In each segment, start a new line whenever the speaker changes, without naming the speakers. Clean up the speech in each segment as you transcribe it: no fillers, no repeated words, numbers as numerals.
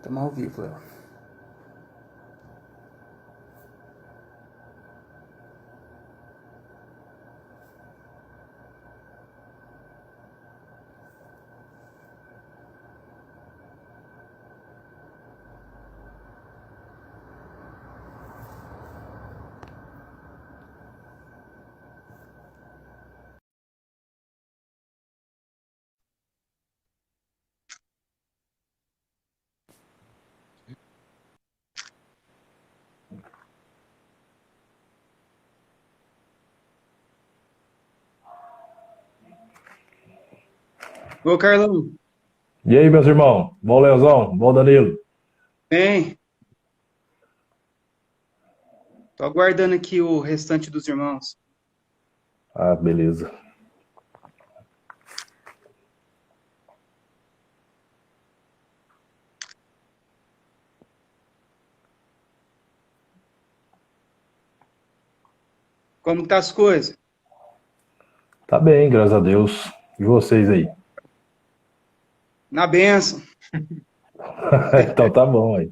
Estamos ao vivo, Léo.
Ô, Carlão,
E aí, meus irmãos? Bom, Leozão? Bom, Danilo?
bem, tô aguardando aqui o restante dos irmãos.
Ah, beleza.
Como que tá as coisas?
Tá bem, graças a Deus. E vocês aí?
Na bênção.
Então tá bom aí.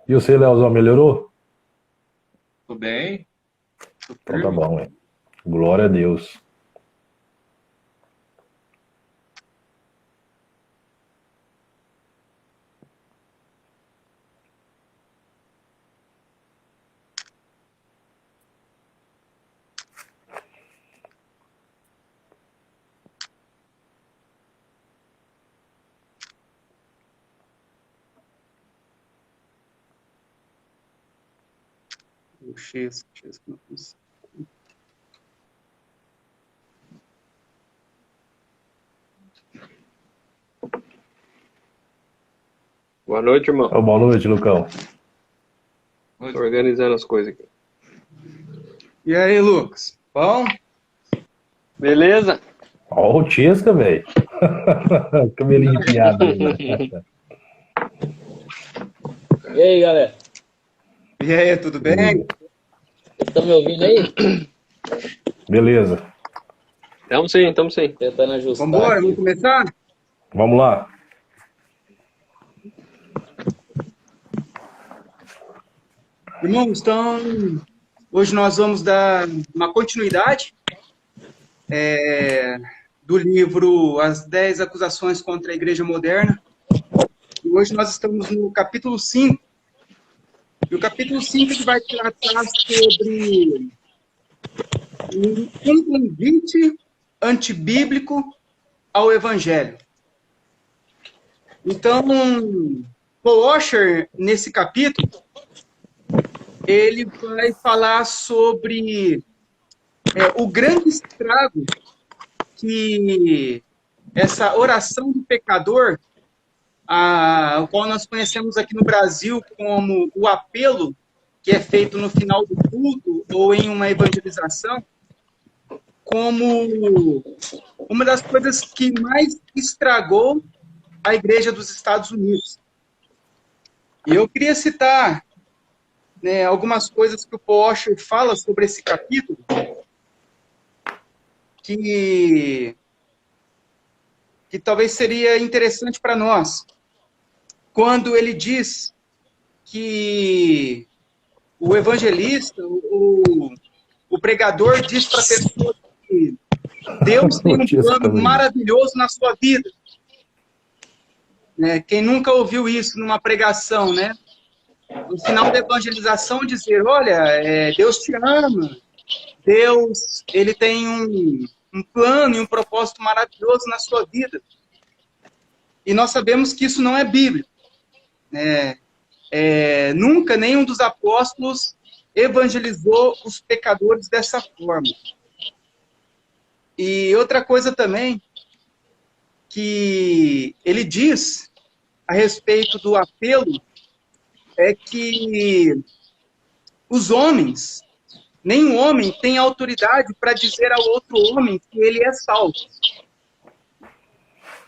E você, Leozão, melhorou?
Tudo bem? Tudo
Então tá
firme?
bom, hein? Glória a Deus.
Puxa, que não consigo.
Boa noite, irmão.
Boa noite, Lucão.
Tô organizando as coisas aqui.
E aí, Lucas? Bom?
Beleza?
Ó, o Tiesca, velho. Cabelinho enfiado ainda.
E aí, galera?
E aí, tudo bem?
Vocês estão me ouvindo aí?
Beleza.
Tamo sim.
Tentando ajustar
Vambora, vamos
aqui.
começar?
Vamos lá.
Irmãos, então, hoje nós vamos dar uma continuidade do livro As 10 Acusações contra a Igreja Moderna. E hoje nós estamos no capítulo 5. E o capítulo 5 ele vai tratar sobre um convite antibíblico ao Evangelho. Então, Paul Washer, nesse capítulo, ele vai falar sobre o grande estrago que essa oração do pecador, o qual nós conhecemos aqui no Brasil como o apelo, que é feito no final do culto ou em uma evangelização, como uma das coisas que mais estragou a Igreja dos Estados Unidos. E eu queria citar algumas coisas que o Paul Washer fala sobre esse capítulo, que talvez seria interessante para nós. Quando ele diz que o evangelista, o pregador diz para a pessoa que Deus tem um plano maravilhoso na sua vida. Quem nunca ouviu isso numa pregação, né? No final da evangelização, dizer, olha, Deus te ama, Deus ele tem um plano e um propósito maravilhoso na sua vida. E nós sabemos que isso não é bíblico. Nunca nenhum dos apóstolos evangelizou os pecadores dessa forma. E outra coisa também, que ele diz a respeito do apelo, é que os homens, nenhum homem tem autoridade para dizer ao outro homem que ele é salvo.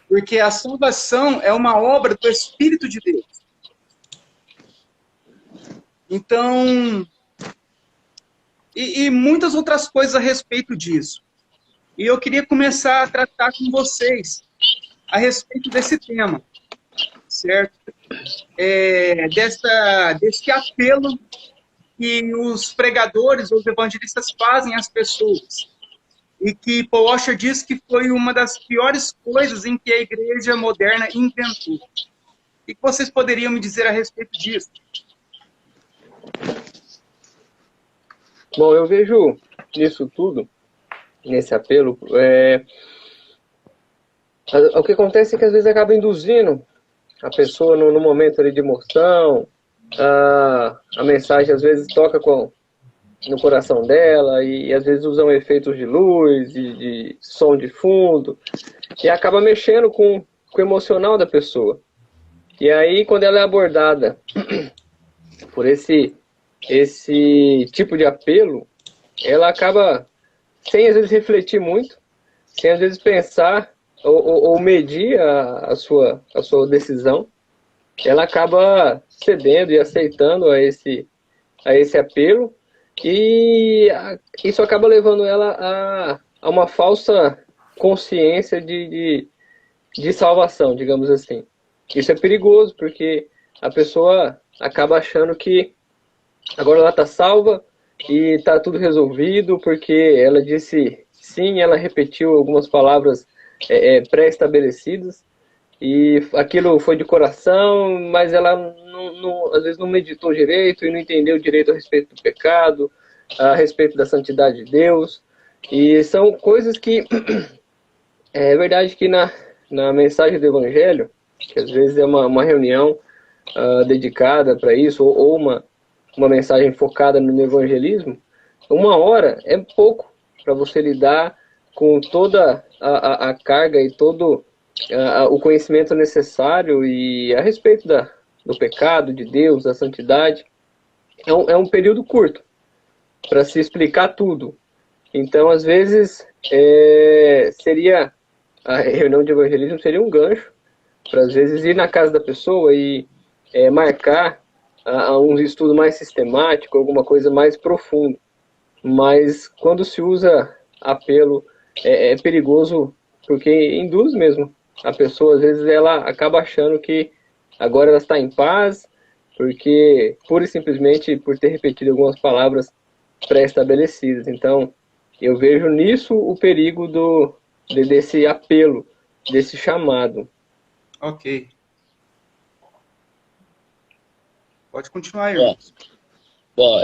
Porque a salvação é uma obra do Espírito de Deus. Então, e muitas outras coisas a respeito disso. E eu queria começar a tratar com vocês a respeito desse tema. certo? Desse apelo que os pregadores, os evangelistas fazem às pessoas. E que Paul Washer diz que foi uma das piores coisas em que a igreja moderna inventou. O que vocês poderiam me dizer a respeito disso?
Bom, eu vejo nisso tudo, nesse apelo, o que acontece é que às vezes acaba induzindo a pessoa no momento ali de emoção, a mensagem às vezes toca no coração dela e às vezes usam efeitos de luz, de som de fundo, e acaba mexendo com o emocional da pessoa. E aí, quando ela é abordada por esse tipo de apelo, ela acaba, sem às vezes refletir muito, sem às vezes pensar ou medir a sua decisão, ela acaba cedendo e aceitando a esse apelo, e isso acaba levando ela a uma falsa consciência de salvação, digamos assim. Isso é perigoso, porque a pessoa acaba achando que agora ela está salva e está tudo resolvido, porque ela disse sim, ela repetiu algumas palavras pré-estabelecidas, e aquilo foi de coração, mas ela às vezes não meditou direito e não entendeu direito a respeito do pecado, a respeito da santidade de Deus. E são coisas que é verdade que na mensagem do Evangelho, que às vezes é uma reunião dedicada para isso, ou uma mensagem focada no evangelismo, 1 hora é pouco para você lidar com toda a carga e todo o conhecimento necessário e a respeito do pecado, de Deus, da santidade. É um período curto para se explicar tudo. Então, às vezes, a reunião de evangelismo seria um gancho para, às vezes, ir na casa da pessoa e marcar um estudo mais sistemático, alguma coisa mais profunda. Mas quando se usa apelo, é perigoso, porque induz mesmo. A pessoa, às vezes, ela acaba achando que agora ela está em paz, porque pura e simplesmente por ter repetido algumas palavras pré-estabelecidas. Então, eu vejo nisso o perigo desse apelo, desse chamado.
Ok. Pode continuar, irmão.
Bom,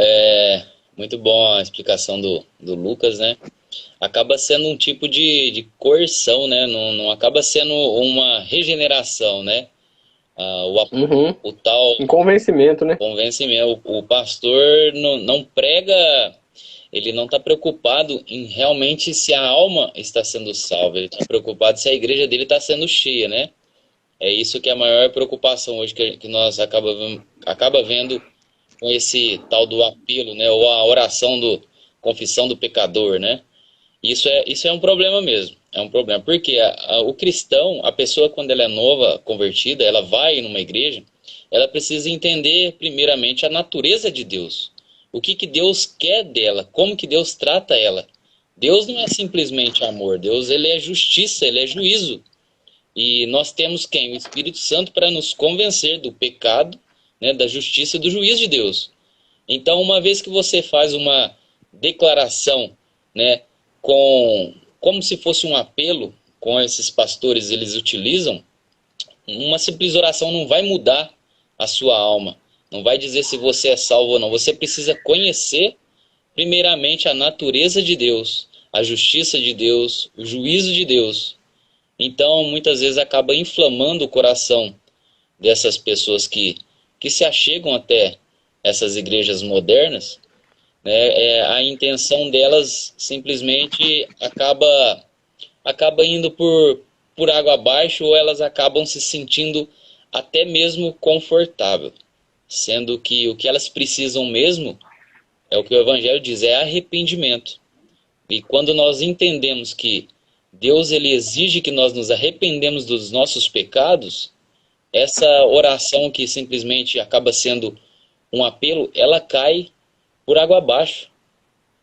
muito bom a explicação do Lucas, né? Acaba sendo um tipo de coerção, né? Não acaba sendo uma regeneração, né? O tal...
Um convencimento, né?
Convencimento. O pastor não prega, ele não está preocupado em realmente se a alma está sendo salva, ele está preocupado se a igreja dele está sendo cheia, né? É isso que é a maior preocupação hoje que nós acaba vendo com esse tal do apelo, né? Ou a oração confissão do pecador, né? Isso é um problema mesmo. É um problema. Porque o cristão, a pessoa quando ela é nova, convertida, ela vai numa igreja, ela precisa entender primeiramente a natureza de Deus. O que Deus quer dela, como que Deus trata ela. Deus não é simplesmente amor, Deus ele é justiça, ele é juízo. E nós temos quem? O Espírito Santo para nos convencer do pecado, né, da justiça e do juízo de Deus. Então, uma vez que você faz uma declaração, né, como se fosse um apelo, com esses pastores eles utilizam, uma simples oração não vai mudar a sua alma, não vai dizer se você é salvo ou não. Você precisa conhecer primeiramente a natureza de Deus, a justiça de Deus, o juízo de Deus. Então, muitas vezes acaba inflamando o coração dessas pessoas que se achegam até essas igrejas modernas, né? A intenção delas simplesmente acaba indo por água abaixo, ou elas acabam se sentindo até mesmo confortável, sendo que o que elas precisam mesmo é o que o Evangelho diz, é arrependimento. E quando nós entendemos que Deus ele exige que nós nos arrependemos dos nossos pecados, essa oração que simplesmente acaba sendo um apelo, ela cai por água abaixo.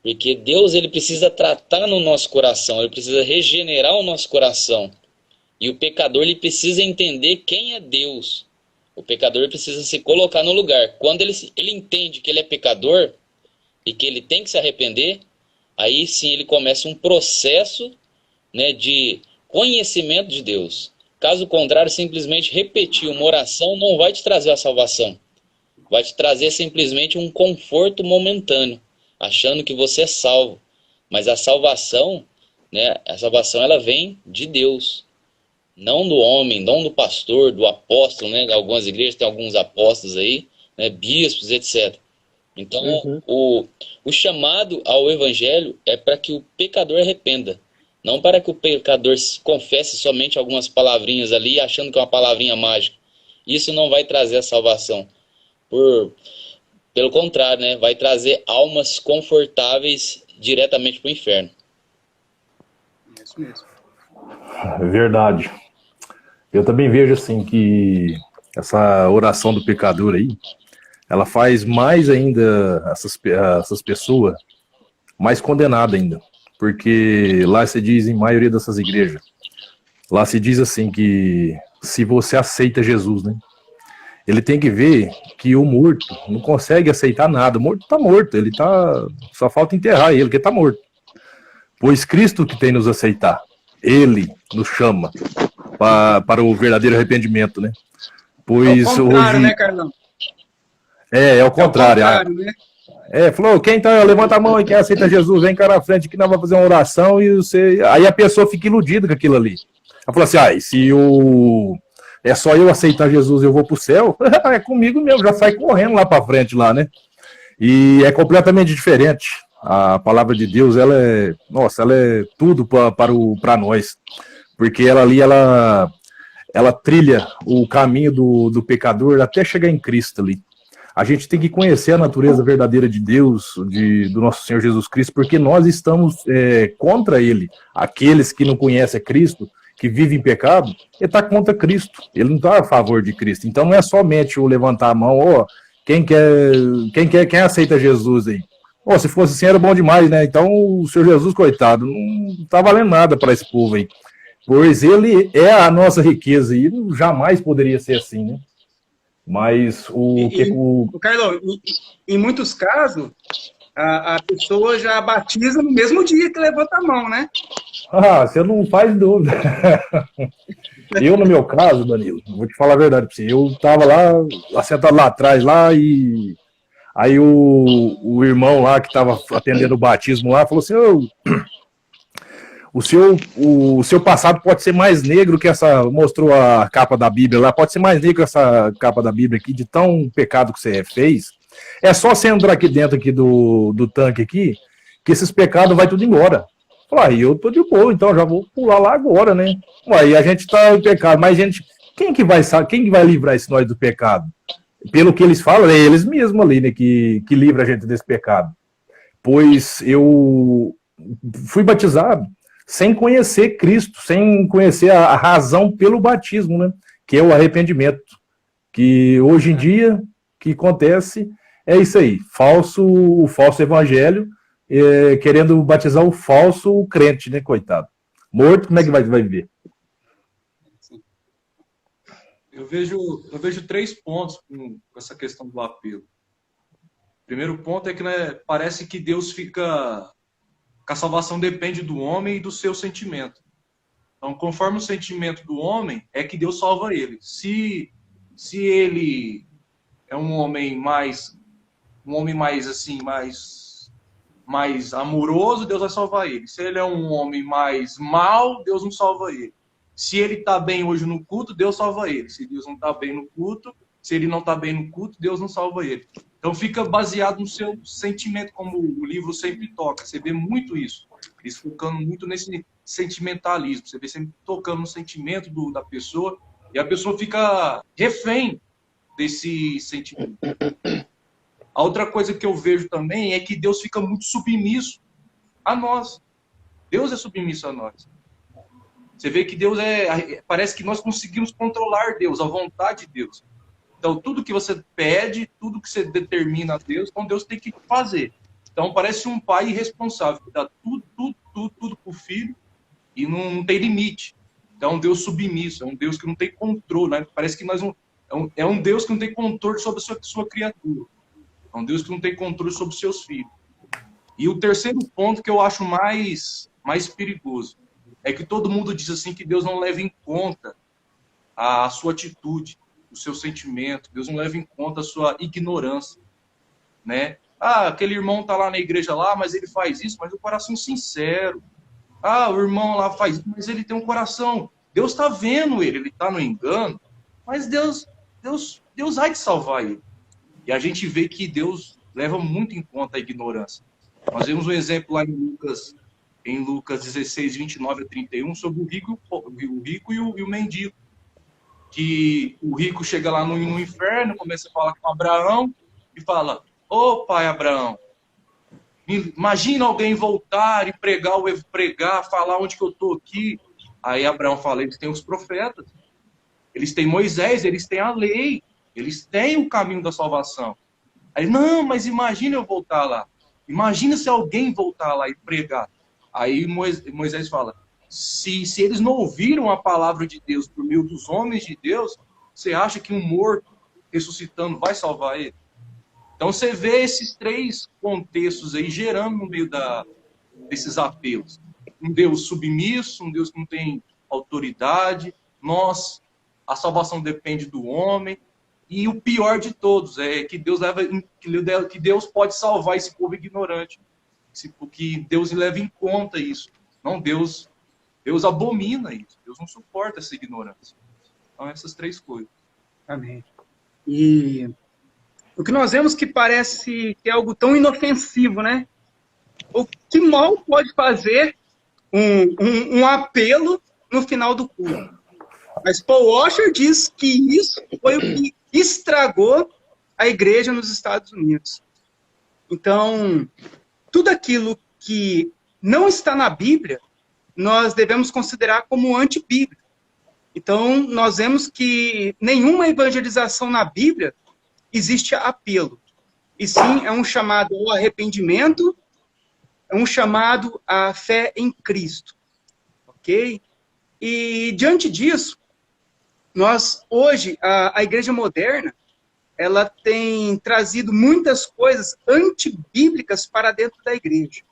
Porque Deus ele precisa tratar no nosso coração, ele precisa regenerar o nosso coração. E o pecador ele precisa entender quem é Deus. O pecador precisa se colocar no lugar. Quando ele entende que ele é pecador e que ele tem que se arrepender, aí sim ele começa um processo, né, de conhecimento de Deus. Caso contrário, simplesmente repetir uma oração não vai te trazer a salvação. Vai te trazer simplesmente um conforto momentâneo, achando que você é salvo. Mas a salvação, né, ela vem de Deus. Não do homem, não do pastor, do apóstolo, né? Algumas igrejas têm alguns apóstolos aí, né? Bispos, etc. Então, o chamado ao evangelho é para que o pecador arrependa. Não para que o pecador confesse somente algumas palavrinhas ali, achando que é uma palavrinha mágica. Isso não vai trazer a salvação. Pelo contrário, né? Vai trazer almas confortáveis diretamente para o inferno.
É isso mesmo.
Verdade. Eu também vejo assim que essa oração do pecador aí, ela faz mais ainda essas pessoas mais condenadas ainda. Porque lá se diz, em maioria dessas igrejas, lá se diz assim que se você aceita Jesus, né? Ele tem que ver que o morto não consegue aceitar nada. O morto está morto, ele tá. Só falta enterrar ele, que está morto. Pois Cristo que tem nos aceitar, ele nos chama para o verdadeiro arrependimento, né? Pois
É o contrário,
hoje
né, Carlão?
é o contrário.
Né?
Falou, quem tá, levanta a mão e quem aceita Jesus, vem cá na frente que nós vamos fazer uma oração e você. Aí a pessoa fica iludida com aquilo ali. Ela falou assim: se é só eu aceitar Jesus e eu vou pro céu, é comigo mesmo, já sai correndo lá para frente lá, né? E é completamente diferente. A palavra de Deus, ela é tudo para nós. Porque ela ali, ela trilha o caminho do pecador até chegar em Cristo ali. A gente tem que conhecer a natureza verdadeira de Deus, do nosso Senhor Jesus Cristo, porque nós estamos contra Ele. Aqueles que não conhecem Cristo, que vivem em pecado, ele está contra Cristo. Ele não está a favor de Cristo. Então não é somente o levantar a mão, quem aceita Jesus aí? Se fosse assim era bom demais, né? Então o Senhor Jesus, coitado, não está valendo nada para esse povo aí. Pois ele é a nossa riqueza e jamais poderia ser assim, né? Mas
Carlão, em muitos casos, a pessoa já batiza no mesmo dia que levanta a mão, né?
Você não faz dúvida. Eu, no meu caso, Danilo, vou te falar a verdade pra você, eu tava lá, assentado lá atrás, lá, e aí o irmão lá que tava atendendo o batismo lá, falou assim: o seu passado pode ser mais negro que mostrou a capa da Bíblia lá, pode ser mais negro que essa capa da Bíblia aqui, de tão pecado que você fez. É só você entrar aqui dentro aqui do tanque aqui, que esses pecados vai tudo embora. Aí eu tô de boa, então já vou pular lá agora, né? Aí a gente tá em pecado, mas quem que vai livrar esse nós do pecado? Pelo que eles falam, é eles mesmos ali, né, que livra a gente desse pecado. Pois eu fui batizado sem conhecer Cristo, sem conhecer a razão pelo batismo, né? Que é o arrependimento. Que hoje em dia, o que acontece é isso aí, o falso evangelho, querendo batizar o falso crente, né, coitado? Morto, como é que vai viver?
Eu vejo 3 pontos com essa questão do apelo. O primeiro ponto é que, né, parece que Deus fica... que a salvação depende do homem e do seu sentimento. Então, conforme o sentimento do homem, é que Deus salva ele. Se ele é um homem mais assim, mais amoroso, Deus vai salvar ele. Se ele é um homem mais mau, Deus não salva ele. Se ele está bem hoje no culto, Deus salva ele. Se Deus não está bem no culto, se ele não está bem no culto, Deus não salva ele. Então fica baseado no seu sentimento, como o livro sempre toca. Você vê muito isso. Eles focando muito nesse sentimentalismo. Você vê sempre tocando no sentimento da pessoa e a pessoa fica refém desse sentimento. A outra coisa que eu vejo também é que Deus fica muito submisso a nós. Deus é submisso a nós. Você vê que Deus parece que nós conseguimos controlar Deus, a vontade de Deus. Então, tudo que você pede, tudo que você determina a Deus, então Deus tem que fazer. Então, parece um pai irresponsável, que dá tudo para o filho e não tem limite. Então, é um Deus submisso, é um Deus que não tem controle. Né? Parece que nós É um Deus que não tem controle sobre a sua criatura. É um Deus que não tem controle sobre os seus filhos. E o terceiro ponto que eu acho mais perigoso é que todo mundo diz assim que Deus não leva em conta a sua atitude, o seu sentimento. Deus não leva em conta a sua ignorância, né? Ah, aquele irmão tá lá na igreja lá, mas ele faz isso, mas o coração sincero. Ah, o irmão lá faz isso, mas ele tem um coração. Deus está vendo ele está no engano, mas Deus vai te salvar ele. E a gente vê que Deus leva muito em conta a ignorância. Nós vemos um exemplo lá em Lucas 16, 29 a 31, sobre o rico e o mendigo. Que o rico chega lá no inferno, começa a falar com Abraão e fala: ô pai Abraão, imagina alguém voltar e pregar, falar onde que eu estou aqui. Aí Abraão fala: eles têm os profetas, eles têm Moisés, eles têm a lei, eles têm o caminho da salvação. Aí, não, mas imagina eu voltar lá. Imagina se alguém voltar lá e pregar. Aí Moisés fala: se eles não ouviram a palavra de Deus por meio dos homens de Deus, você acha que um morto ressuscitando vai salvar ele? Então você vê esses três contextos aí gerando no meio desses apelos. Um Deus submisso, um Deus que não tem autoridade, a salvação depende do homem, e o pior de todos é que Deus pode salvar esse povo ignorante, porque Deus leva em conta isso. Não, Deus abomina isso, Deus não suporta essa ignorância. Então essas três coisas.
Amém. E o que nós vemos que parece que é algo tão inofensivo, né? O que mal pode fazer um apelo no final do culto? Mas Paul Washer diz que isso foi o que estragou a igreja nos Estados Unidos. Então, tudo aquilo que não está na Bíblia, nós devemos considerar como antibíblico. Então, nós vemos que nenhuma evangelização na Bíblia existe apelo. E sim, é um chamado ao arrependimento, é um chamado à fé em Cristo. Ok? E, diante disso, nós, hoje, a igreja moderna, ela tem trazido muitas coisas antibíblicas para dentro da igreja.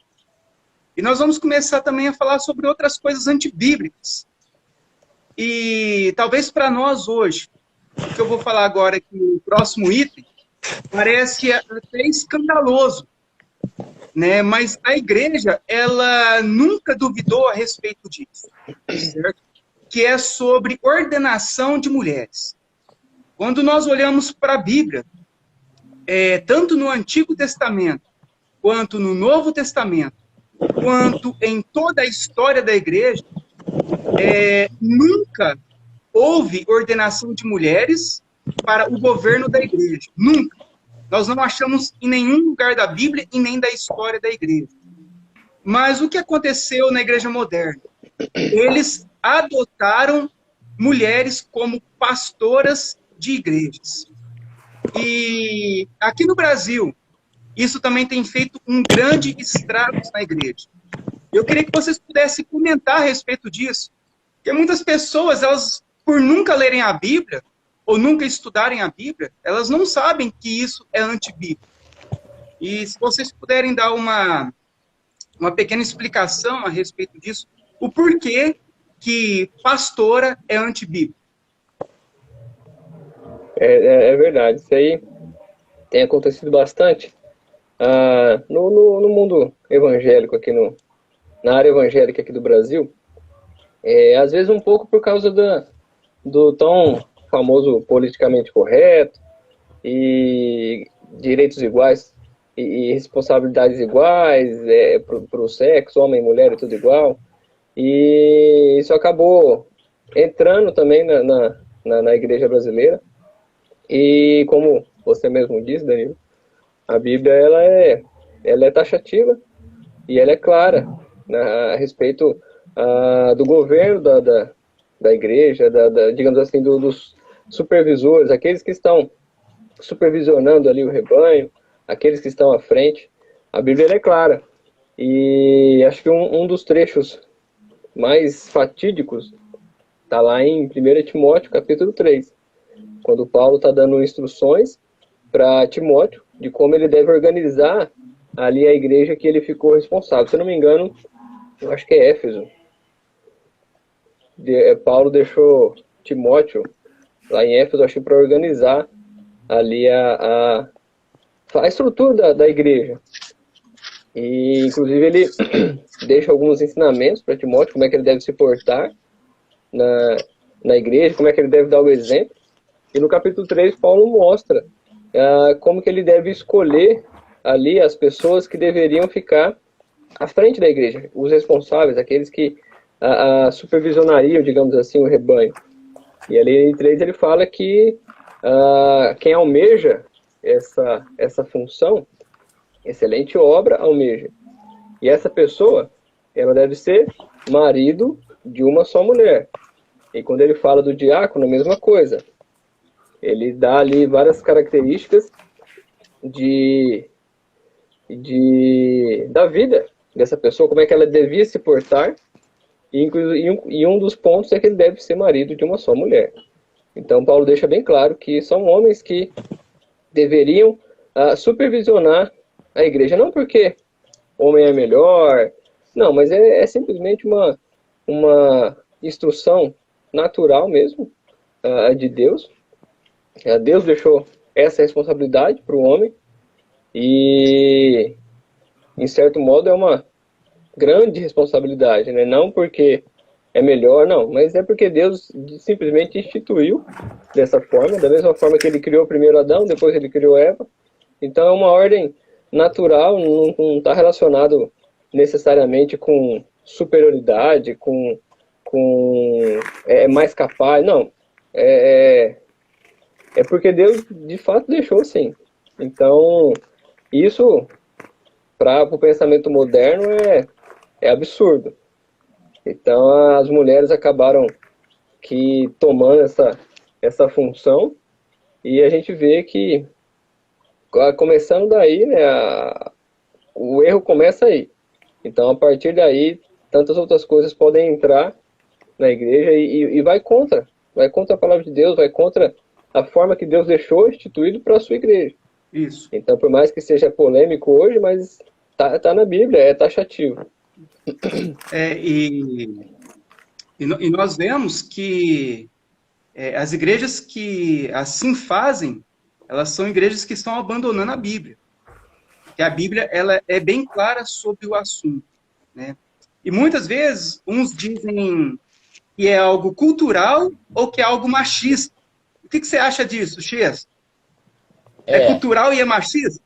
E nós vamos começar também a falar sobre outras coisas antibíblicas. E talvez para nós hoje, o que eu vou falar agora aqui no próximo item, parece até escandaloso, né? Mas a igreja, ela nunca duvidou a respeito disso, certo? Que é sobre ordenação de mulheres. Quando nós olhamos para a Bíblia, tanto no Antigo Testamento, quanto no Novo Testamento, quanto em toda a história da igreja, nunca houve ordenação de mulheres para o governo da igreja. Nunca. Nós não achamos em nenhum lugar da Bíblia e nem da história da igreja. Mas o que aconteceu na igreja moderna? Eles adotaram mulheres como pastoras de igrejas. E aqui no Brasil, isso também tem feito um grande estrago na igreja. Eu queria que vocês pudessem comentar a respeito disso. Porque muitas pessoas, elas, por nunca lerem a Bíblia, ou nunca estudarem a Bíblia, elas não sabem que isso é antibíblico. E se vocês puderem dar uma pequena explicação a respeito disso, o porquê que pastora é antibíblico.
É verdade, isso aí tem acontecido bastante no mundo evangélico, na área evangélica aqui do Brasil. Às vezes um pouco por causa do tão famoso politicamente correto e direitos iguais e responsabilidades iguais para o sexo, homem e mulher é tudo igual. E isso acabou entrando também na igreja brasileira. E como você mesmo disse, Danilo, a Bíblia ela é taxativa e ela é clara, né, a respeito do governo da igreja, digamos assim, dos supervisores, aqueles que estão supervisionando ali o rebanho, aqueles que estão à frente. A Bíblia ela é clara. E acho que um dos trechos mais fatídicos está lá em 1 Timóteo, capítulo 3, quando Paulo está dando instruções para Timóteo de como ele deve organizar ali a igreja que ele ficou responsável. Se eu não me engano, eu acho que é Éfeso. Paulo deixou Timóteo lá em Éfeso, acho que para organizar ali a estrutura da igreja. E, inclusive, ele deixa alguns ensinamentos para Timóteo, como é que ele deve se portar na igreja, como é que ele deve dar o exemplo. E no capítulo 3, Paulo mostra como que ele deve escolher ali as pessoas que deveriam ficar à frente da igreja, os responsáveis, aqueles que supervisionariam, digamos assim, o rebanho. E ali em 3 ele fala que quem almeja essa função, excelente obra almeja. E essa pessoa, ela deve ser marido de uma só mulher. E quando ele fala do diácono, a mesma coisa. Ele dá ali várias características da vida dessa pessoa, como é que ela devia se portar. E um dos pontos é que ele deve ser marido de uma só mulher. Então, Paulo deixa bem claro que são homens que deveriam supervisionar a igreja. Não porque homem é melhor, não, mas é simplesmente uma instrução natural mesmo de Deus. Deus deixou essa responsabilidade para o homem e, em certo modo, é uma grande responsabilidade, né? Não porque é melhor, não, mas é porque Deus simplesmente instituiu dessa forma, da mesma forma que ele criou primeiro Adão, depois ele criou Eva. Então é uma ordem natural, não está relacionado necessariamente com superioridade, com mais capaz, não. É porque Deus de fato deixou assim. Então isso para o pensamento moderno é absurdo. Então as mulheres acabaram que tomando essa função, e a gente vê que começando daí, né, o erro começa aí. Então a partir daí tantas outras coisas podem entrar na igreja e vai contra a palavra de Deus, vai contra a forma que Deus deixou instituído para a sua igreja.
Isso.
Então, por mais que seja polêmico hoje, mas tá na Bíblia, é taxativo.
E nós vemos que as igrejas que assim fazem, elas são igrejas que estão abandonando a Bíblia. Que a Bíblia ela é bem clara sobre o assunto, né? E muitas vezes uns dizem que é algo cultural ou que é algo machista. O que você acha disso, Xias? É cultural e é machista?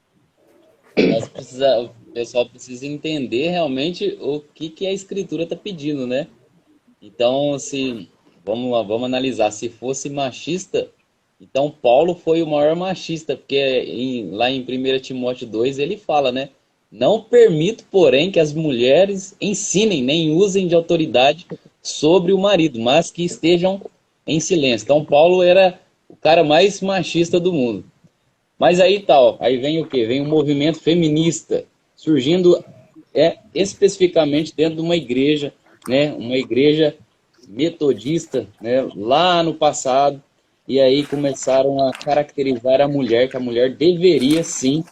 O pessoal precisa entender realmente o que a Escritura está pedindo, né? Então, vamos lá, vamos analisar. Se fosse machista, então Paulo foi o maior machista, porque lá em 1 Timóteo 2 ele fala, né? Não permito, porém, que as mulheres ensinem nem usem de autoridade sobre o marido, mas que estejam em silêncio. Então Paulo era o cara mais machista do mundo. Mas aí aí vem o quê? Vem um movimento feminista surgindo especificamente dentro de uma igreja, né? Uma igreja metodista, né? Lá no passado. E aí começaram a caracterizar a mulher, que a mulher deveria sim,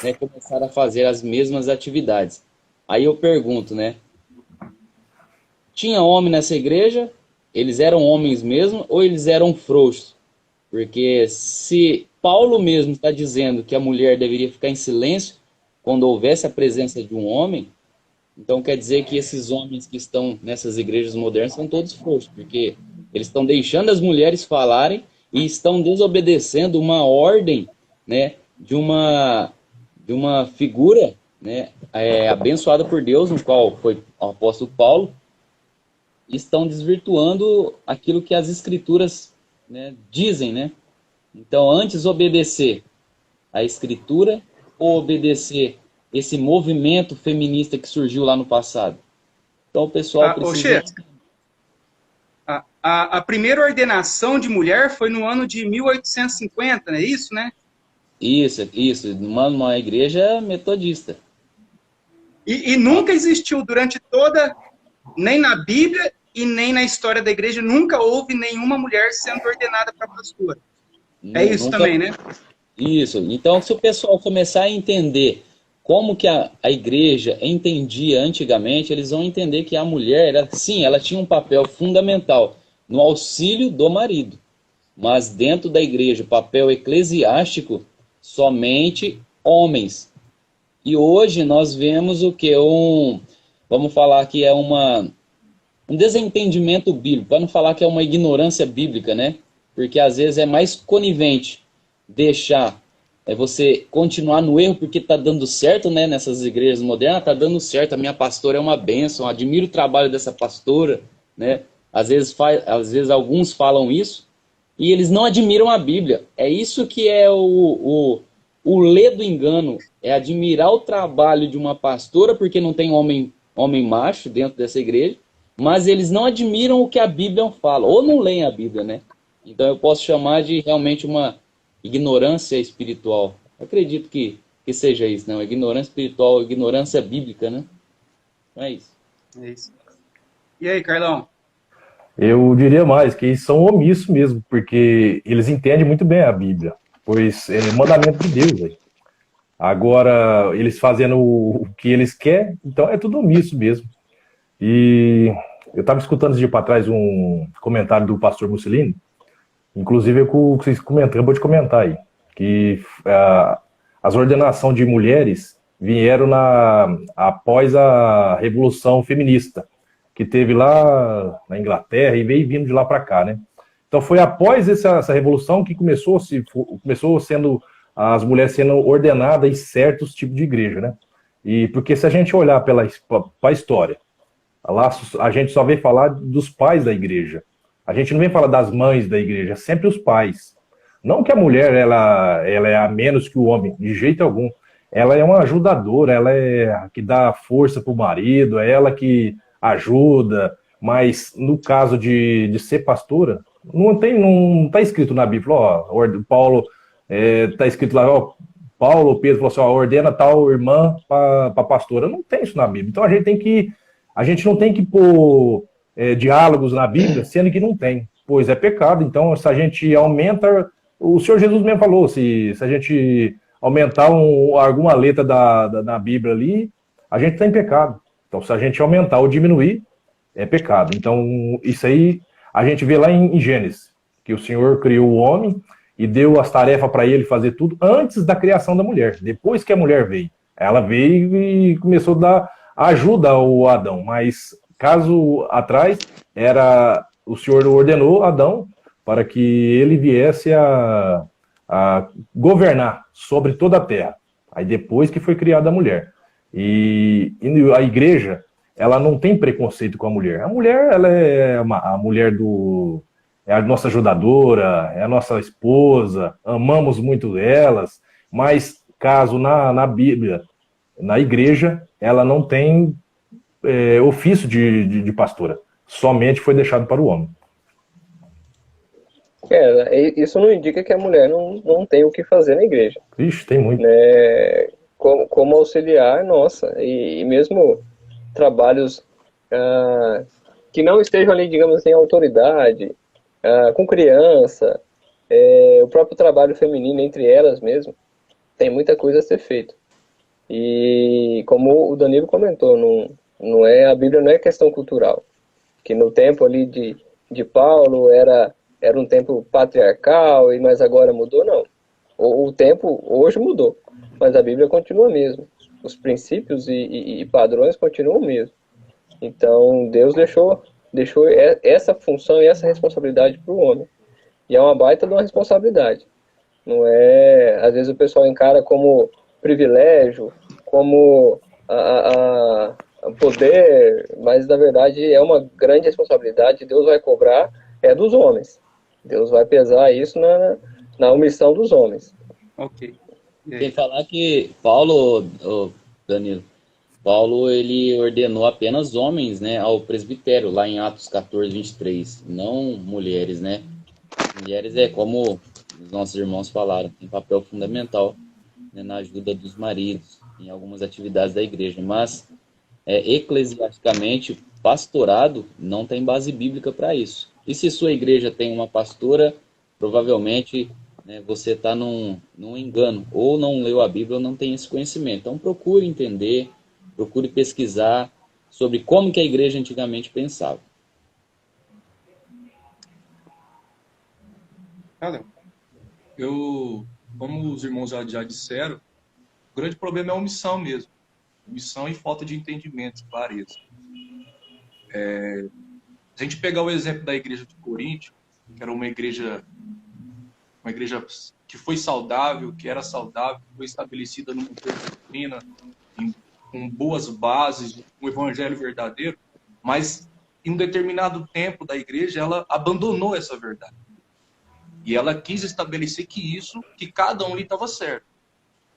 né, começar a fazer as mesmas atividades. Aí eu pergunto, né? Tinha homem nessa igreja? Eles eram homens mesmo ou eles eram frouxos? Porque se Paulo mesmo está dizendo que a mulher deveria ficar em silêncio quando houvesse a presença de um homem, então quer dizer que esses homens que estão nessas igrejas modernas são todos frouxos, porque eles estão deixando as mulheres falarem e estão desobedecendo uma ordem, né, de uma figura, né, abençoada por Deus, no qual foi o apóstolo Paulo, e estão desvirtuando aquilo que as escrituras, né, dizem, né? Então, antes obedecer a escritura ou obedecer esse movimento feminista que surgiu lá no passado? Então, o pessoal precisa...
A primeira ordenação de mulher foi no ano de 1850, não é isso, né?
Isso, numa igreja metodista.
E nunca existiu durante toda, nem na Bíblia e nem na história da igreja, nunca houve nenhuma mulher sendo ordenada para pastora. É isso também, né?
Isso. Então, se o pessoal começar a entender como que a igreja entendia antigamente, eles vão entender que a mulher, sim, ela tinha um papel fundamental no auxílio do marido. Mas dentro da igreja, o papel eclesiástico, somente homens. E hoje nós vemos o que? Vamos falar que é um desentendimento bíblico, para não falar que é uma ignorância bíblica, né? Porque às vezes é mais conivente deixar você continuar no erro porque está dando certo, né? Nessas igrejas modernas, está dando certo, a minha pastora é uma bênção, admiro o trabalho dessa pastora, né? Às vezes alguns falam isso e eles não admiram a Bíblia. É isso que é o ledo engano, é admirar o trabalho de uma pastora porque não tem homem macho dentro dessa igreja, mas eles não admiram o que a Bíblia fala, ou não leem a Bíblia, né? Então eu posso chamar de realmente uma ignorância espiritual. Eu acredito que seja isso, não? Ignorância espiritual, ignorância bíblica, né? É isso.
É isso. E aí, Carlão?
Eu diria mais que são omissos mesmo, porque eles entendem muito bem a Bíblia, pois é mandamento de Deus. Véio. Agora, eles fazendo o que eles querem, então é tudo omisso mesmo. E eu estava escutando esse dia para trás um comentário do pastor Mussolini, inclusive o que vocês acabou de comentar aí, que as ordenações de mulheres vieram após a Revolução Feminista, que teve lá na Inglaterra e veio vindo de lá para cá, né? Então foi após essa revolução que começou sendo as mulheres sendo ordenadas em certos tipos de igreja, né? E porque se a gente olhar para a história, lá a gente só vê falar dos pais da igreja. A gente não vem falar das mães da igreja, sempre os pais. Não que a mulher ela é a menos que o homem, de jeito algum. Ela é uma ajudadora, ela é a que dá força para o marido, é ela que ajuda, mas no caso de ser pastora, não está escrito na Bíblia, ó, Paulo, está escrito lá, ó, Paulo, Pedro falou assim, ó, ordena tal irmã para pastora. Não tem isso na Bíblia. Então a gente não tem que pôr diálogos na Bíblia, sendo que não tem, pois é pecado. Então, se a gente aumenta, o Senhor Jesus mesmo falou, se a gente aumentar alguma letra da Bíblia ali, a gente está em pecado. Então, se a gente aumentar ou diminuir, é pecado. Então, isso aí a gente vê lá em Gênesis, que o Senhor criou o homem e deu as tarefas para ele fazer tudo antes da criação da mulher. Depois que a mulher veio, ela veio e começou a dar ajuda ao Adão, mas caso atrás, o Senhor ordenou Adão para que ele viesse a governar sobre toda a terra. Aí depois que foi criada a mulher. E a igreja, ela não tem preconceito com a mulher. A mulher, ela é a mulher é a nossa ajudadora, é a nossa esposa, amamos muito elas, mas caso na Bíblia, na igreja, ela não tem ofício de pastora. Somente foi deixado para o homem.
Isso não indica que a mulher não tem o que fazer na igreja.
Ixi, tem muito.
Como auxiliar, nossa, e mesmo trabalhos que não estejam ali, digamos assim, autoridade, com criança, o próprio trabalho feminino entre elas mesmo, tem muita coisa a ser feita. E como o Danilo comentou, a Bíblia não é questão cultural, que no tempo ali de Paulo era um tempo patriarcal, mas agora mudou, não. O tempo hoje mudou, mas a Bíblia continua mesmo. Os princípios e padrões continuam mesmo. Então, Deus deixou essa função e essa responsabilidade para o homem. E é uma baita de uma responsabilidade. Não é, às vezes o pessoal encara como privilégio, como poder, mas na verdade é uma grande responsabilidade. Deus vai cobrar dos homens. Deus vai pesar isso na omissão dos homens.
Ok.
Tem que falar que Danilo, Paulo ele ordenou apenas homens, né, ao presbitério, lá em Atos 14, 23, não mulheres, né? Mulheres como os nossos irmãos falaram, tem papel fundamental, né, na ajuda dos maridos, em algumas atividades da igreja, mas eclesiasticamente, pastorado não tem base bíblica para isso. E se sua igreja tem uma pastora, provavelmente né, você está num engano, ou não leu a Bíblia ou não tem esse conhecimento. Então procure entender, procure pesquisar sobre como que a igreja antigamente pensava.
Como os irmãos já disseram, o grande problema é a omissão mesmo. Omissão e falta de entendimento, clareza. Se a gente pegar o exemplo da igreja de Corinto, que era uma igreja que foi saudável, que era saudável, foi estabelecida numa doutrina, com boas bases, um evangelho verdadeiro, mas em um determinado tempo da igreja, ela abandonou essa verdade. E ela quis estabelecer que cada um ali estava certo.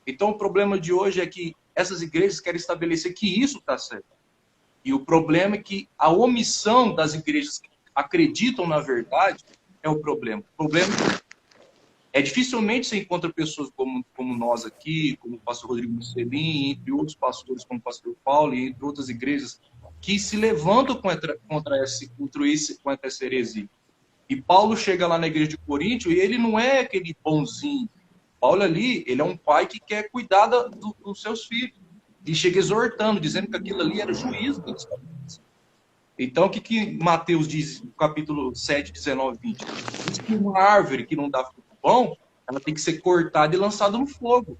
Então, o problema de hoje é que essas igrejas querem estabelecer que isso está certo. E o problema é que a omissão das igrejas que acreditam na verdade é o problema. O problema é dificilmente você encontra pessoas como nós aqui, como o pastor Rodrigo Mussolini, entre outros pastores como o pastor Paulo, e entre outras igrejas, que se levantam contra essa heresia. E Paulo chega lá na igreja de Corinto e ele não é aquele bonzinho. Paulo ali, ele é um pai que quer cuidar dos seus filhos. E chega exortando, dizendo que aquilo ali era juízo que eles estavam. Então, o que Mateus diz no capítulo 7, 19 e 20? Diz que uma árvore que não dá fruto bom, ela tem que ser cortada e lançada no fogo.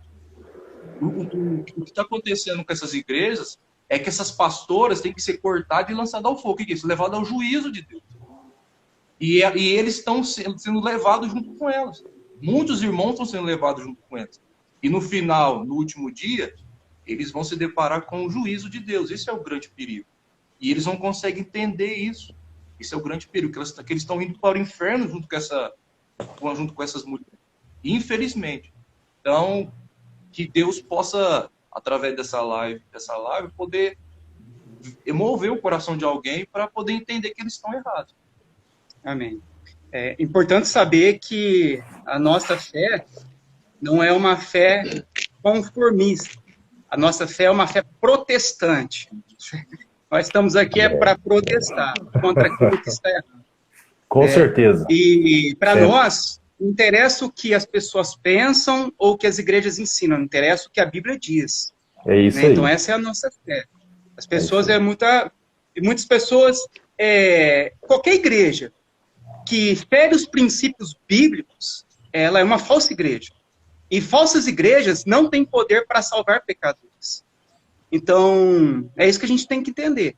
O que está acontecendo com essas igrejas é que essas pastoras têm que ser cortadas e lançadas ao fogo. O que é isso? Levado ao juízo de Deus. E eles estão sendo levados junto com elas. Muitos irmãos estão sendo levados junto com elas. E no final, no último dia, eles vão se deparar com o juízo de Deus. Esse é o grande perigo. E eles não conseguem entender isso. Esse é o grande perigo, que eles estão indo para o inferno junto com essas mulheres. Infelizmente. Então, que Deus possa, através dessa live, poder mover o coração de alguém para poder entender que eles estão errados.
Amém. É importante saber que a nossa fé não é uma fé conformista. A nossa fé é uma fé protestante. Nós estamos aqui para protestar contra aquilo que está errado.
Com certeza.
E para nós, não interessa o que as pessoas pensam ou o que as igrejas ensinam, não interessa o que a Bíblia diz.
É isso aí.
Então essa é a nossa fé. As pessoas, muitas pessoas, qualquer igreja que fere os princípios bíblicos, ela é uma falsa igreja. E falsas igrejas não têm poder para salvar pecadores. Então, é isso que a gente tem que entender.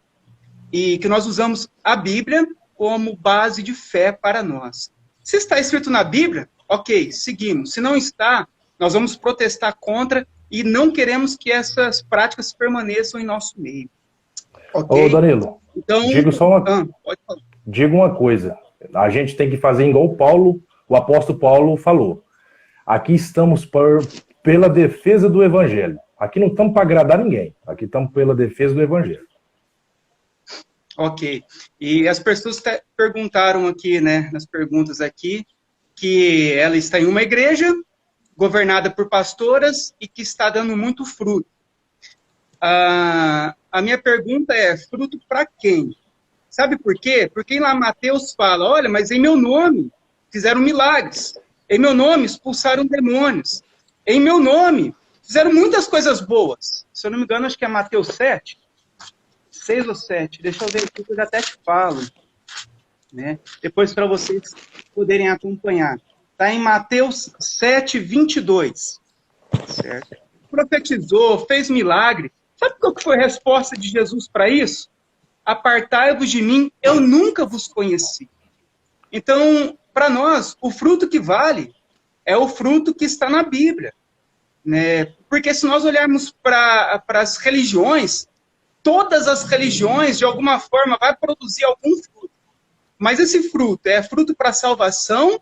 E que nós usamos a Bíblia como base de fé para nós. Se está escrito na Bíblia, ok, seguimos. Se não está, nós vamos protestar contra e não queremos que essas práticas permaneçam em nosso meio. Okay?
Ô, Danilo,
então,
digo uma coisa. A gente tem que fazer igual o apóstolo Paulo falou. Aqui estamos pela defesa do Evangelho. Aqui não estamos para agradar ninguém. Aqui estamos pela defesa do Evangelho.
Ok. E as pessoas perguntaram aqui, né, nas perguntas aqui, que ela está em uma igreja governada por pastoras e que está dando muito fruto. A minha pergunta é, fruto para quem? Sabe por quê? Porque lá Mateus fala, olha, mas em meu nome fizeram milagres. Em meu nome expulsaram demônios. Em meu nome fizeram muitas coisas boas. Se eu não me engano, acho que é Mateus 7. 6 ou 7. Deixa eu ver aqui que eu já até te falo. Né? Depois para vocês poderem acompanhar. Está em Mateus 7, 22. Certo? Profetizou, fez milagre. Sabe qual foi a resposta de Jesus para isso? Apartai-vos de mim, eu nunca vos conheci. Então, para nós, o fruto que vale é o fruto que está na Bíblia. Né? Porque se nós olharmos para as religiões, todas as religiões, de alguma forma, vai produzir algum fruto. Mas esse fruto é fruto para a salvação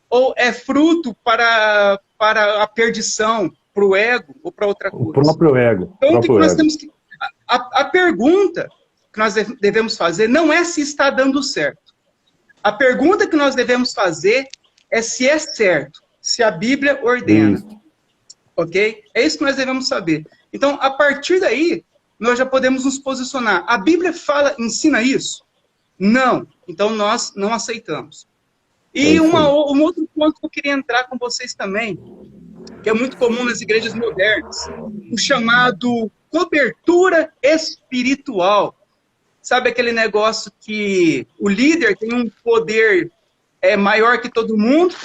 ou é fruto para a perdição, para o ego ou para outra coisa?
O próprio ego.
Então, o que nós temos que... A pergunta que nós devemos fazer não é se está dando certo. A pergunta que nós devemos fazer é se é certo, se a Bíblia ordena. Isso. Ok? É isso que nós devemos saber. Então, a partir daí, nós já podemos nos posicionar. A Bíblia ensina isso? Não. Então, nós não aceitamos. E um outro ponto que eu queria entrar com vocês também, que é muito comum nas igrejas modernas, o chamado cobertura espiritual. Sabe aquele negócio que o líder tem um poder maior que todo mundo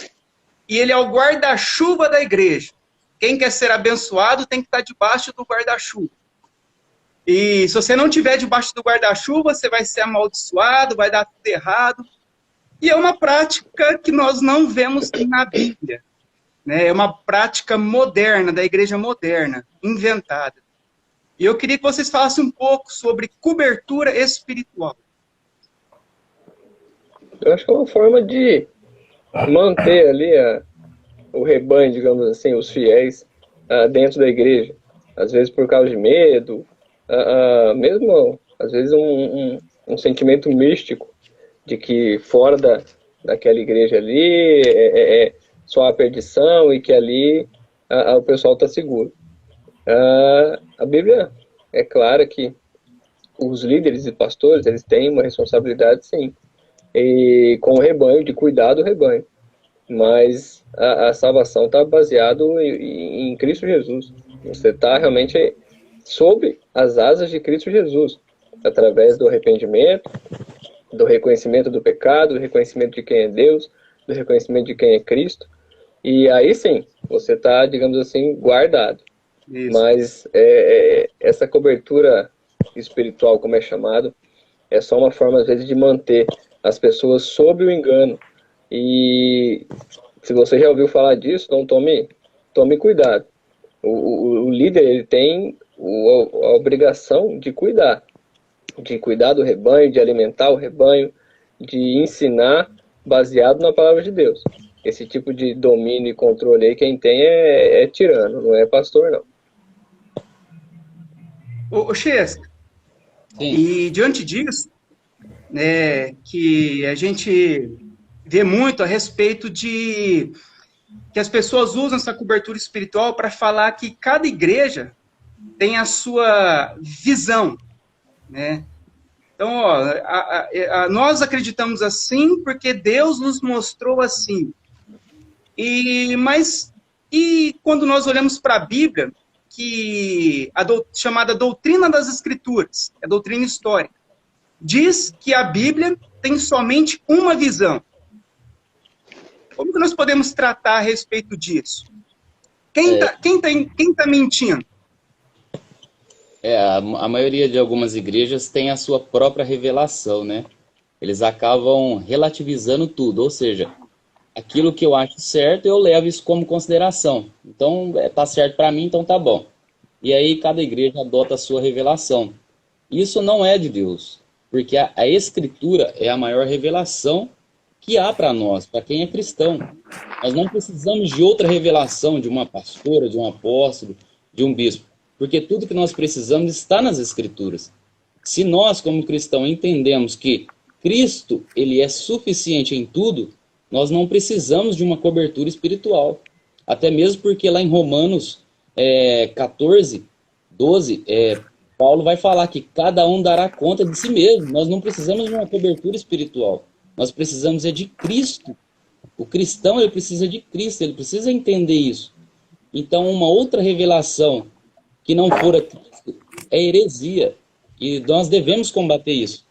e ele é o guarda-chuva da igreja. Quem quer ser abençoado tem que estar debaixo do guarda-chuva. E se você não estiver debaixo do guarda-chuva, você vai ser amaldiçoado, vai dar tudo errado. E é uma prática que nós não vemos na Bíblia, né? É uma prática moderna, da igreja moderna, inventada. E eu queria que vocês falassem um pouco sobre cobertura espiritual.
Eu acho que é uma forma de manter ali o rebanho, digamos assim, os fiéis dentro da igreja. Às vezes por causa de medo, mesmo às vezes um sentimento místico de que fora daquela igreja ali é só a perdição e que ali o pessoal está seguro. A Bíblia é clara que os líderes e pastores, eles têm uma responsabilidade, sim, e com o rebanho, de cuidar do rebanho. Mas a salvação está baseada em Cristo Jesus. Você está realmente sob as asas de Cristo Jesus, através do arrependimento, do reconhecimento do pecado, do reconhecimento de quem é Deus, do reconhecimento de quem é Cristo. E aí sim, você está, digamos assim, guardado. Isso. Mas essa cobertura espiritual, como é chamado, é só uma forma, às vezes, de manter as pessoas sob o engano. E se você já ouviu falar disso, então tome cuidado. O líder, ele tem a obrigação de cuidar do rebanho, de alimentar o rebanho, de ensinar baseado na palavra de Deus. Esse tipo de domínio e controle aí, quem tem é tirano, não é pastor, não.
Ô Chesca, e diante disso, né, que a gente vê muito a respeito de que as pessoas usam essa cobertura espiritual para falar que cada igreja tem a sua visão, né? Então, nós acreditamos assim porque Deus nos mostrou assim. Mas quando nós olhamos para a Bíblia, que chamada doutrina das Escrituras, a doutrina histórica, diz que a Bíblia tem somente uma visão. Como que nós podemos tratar a respeito disso? Quem tá mentindo?
A maioria de algumas igrejas tem a sua própria revelação, né? Eles acabam relativizando tudo, ou seja, aquilo que eu acho certo, eu levo isso como consideração. Então, tá certo para mim, então tá bom. E aí, cada igreja adota a sua revelação. Isso não é de Deus, porque a Escritura é a maior revelação que há para nós, para quem é cristão. Nós não precisamos de outra revelação, de uma pastora, de um apóstolo, de um bispo, porque tudo que nós precisamos está nas Escrituras. Se nós, como cristãos, entendemos que Cristo, ele é suficiente em tudo, nós não precisamos de uma cobertura espiritual. Até mesmo porque lá em Romanos 14, 12, Paulo vai falar que cada um dará conta de si mesmo. Nós não precisamos de uma cobertura espiritual. Nós precisamos de Cristo. O cristão, ele precisa de Cristo, ele precisa entender isso. Então, uma outra revelação que não for a Cristo é heresia. E nós devemos combater isso.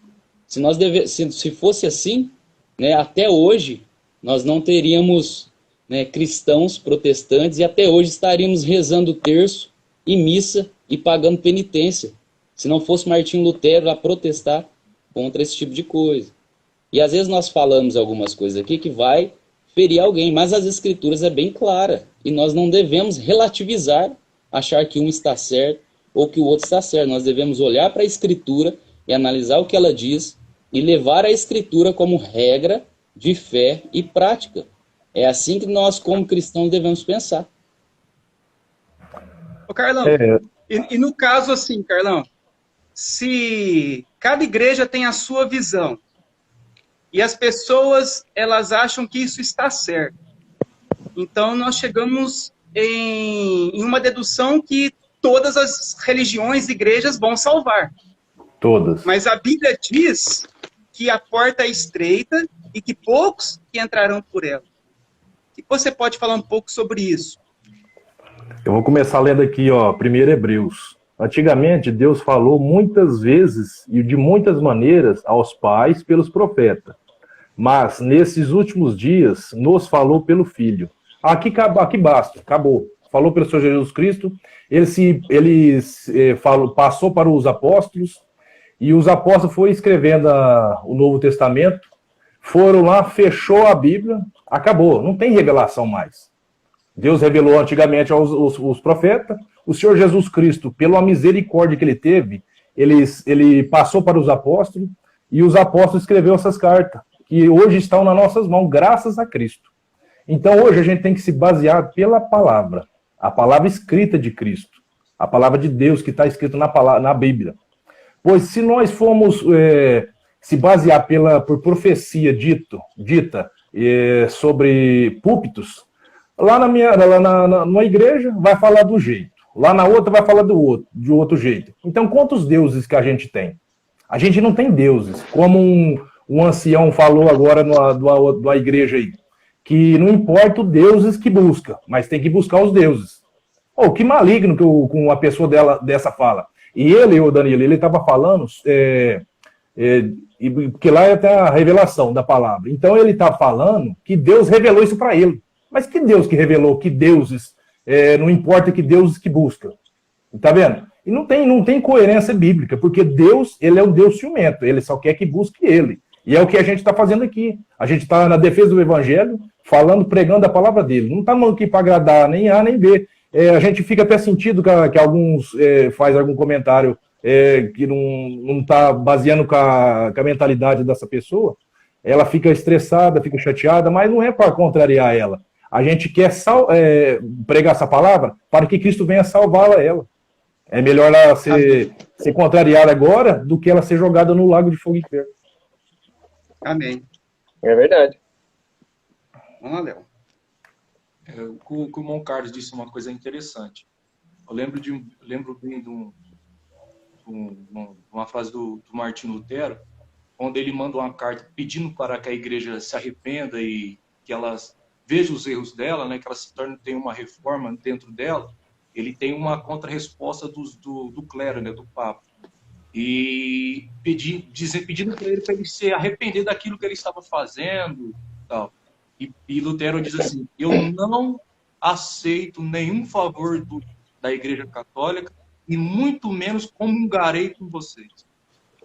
Se fosse assim, né, até hoje, nós não teríamos, né, cristãos protestantes e até hoje estaríamos rezando terço e missa e pagando penitência, se não fosse Martinho Lutero a protestar contra esse tipo de coisa. E às vezes nós falamos algumas coisas aqui que vai ferir alguém, mas as Escrituras é bem clara e nós não devemos relativizar, achar que um está certo ou que o outro está certo. Nós devemos olhar para a Escritura e analisar o que ela diz e levar a Escritura como regra de fé e prática. É assim que nós, como cristãos, devemos pensar.
Ô, Carlão, e no caso assim, Carlão, se cada igreja tem a sua visão e as pessoas, elas acham que isso está certo, então nós chegamos em uma dedução que todas as religiões e igrejas vão salvar.
Todas.
Mas a Bíblia diz que a porta é estreita e que poucos que entrarão por ela. O que você pode falar um pouco sobre isso?
Eu vou começar lendo aqui, ó, 1 Hebreus. Antigamente, Deus falou muitas vezes e de muitas maneiras aos pais pelos profetas. Mas, nesses últimos dias, nos falou pelo Filho. Aqui basta, acabou. Falou pelo Senhor Jesus Cristo, ele passou para os apóstolos, e os apóstolos foram escrevendo o Novo Testamento, foram lá, fechou a Bíblia, acabou, não tem revelação mais. Deus revelou antigamente aos profetas, o Senhor Jesus Cristo, pela misericórdia que ele teve, ele passou para os apóstolos, e os apóstolos escreveram essas cartas, que hoje estão nas nossas mãos, graças a Cristo. Então hoje a gente tem que se basear pela palavra, a palavra escrita de Cristo, a palavra de Deus que está escrita na Bíblia. Pois se nós formos se basear por profecia dita sobre púlpitos, lá numa igreja vai falar do jeito, lá na outra vai falar de outro jeito. Então quantos deuses que a gente tem? A gente não tem deuses, como um ancião falou agora numa igreja aí, que não importa os deuses que busca, mas tem que buscar os deuses. Oh, que maligno que com uma pessoa dessa fala. E o Danilo, ele estava falando, porque lá tem a revelação da palavra. Então ele está falando que Deus revelou isso para ele. Mas que Deus que revelou? Que deuses? Não importa que deuses que busca. Tá vendo? E não tem coerência bíblica, porque Deus, ele é um Deus ciumento, ele só quer que busque ele. E é o que a gente está fazendo aqui. A gente está na defesa do Evangelho, falando, pregando a palavra dele. Não está aqui para agradar nem A nem B. A gente fica até sentido que alguns faz algum comentário que não está baseando com a mentalidade dessa pessoa. Ela fica estressada, fica chateada, mas não é para contrariar ela. A gente quer pregar essa palavra para que Cristo venha salvá-la ela. É melhor ela ser contrariada agora do que ela ser jogada no lago de fogo e inferno.
Amém.
É verdade.
Vamos lá, Léo.
O irmão Carlos disse uma coisa interessante. Eu lembro bem de uma frase do Martinho Lutero, onde ele manda uma carta pedindo para que a igreja se arrependa e que elas vejam os erros dela, né, que ela tenha uma reforma dentro dela. Ele tem uma contra-resposta do clero, né, do Papa. E pedindo para ele se arrepender daquilo que ele estava fazendo. Tal. E Lutero diz assim, eu não aceito nenhum favor da Igreja Católica e muito menos comungarei com vocês.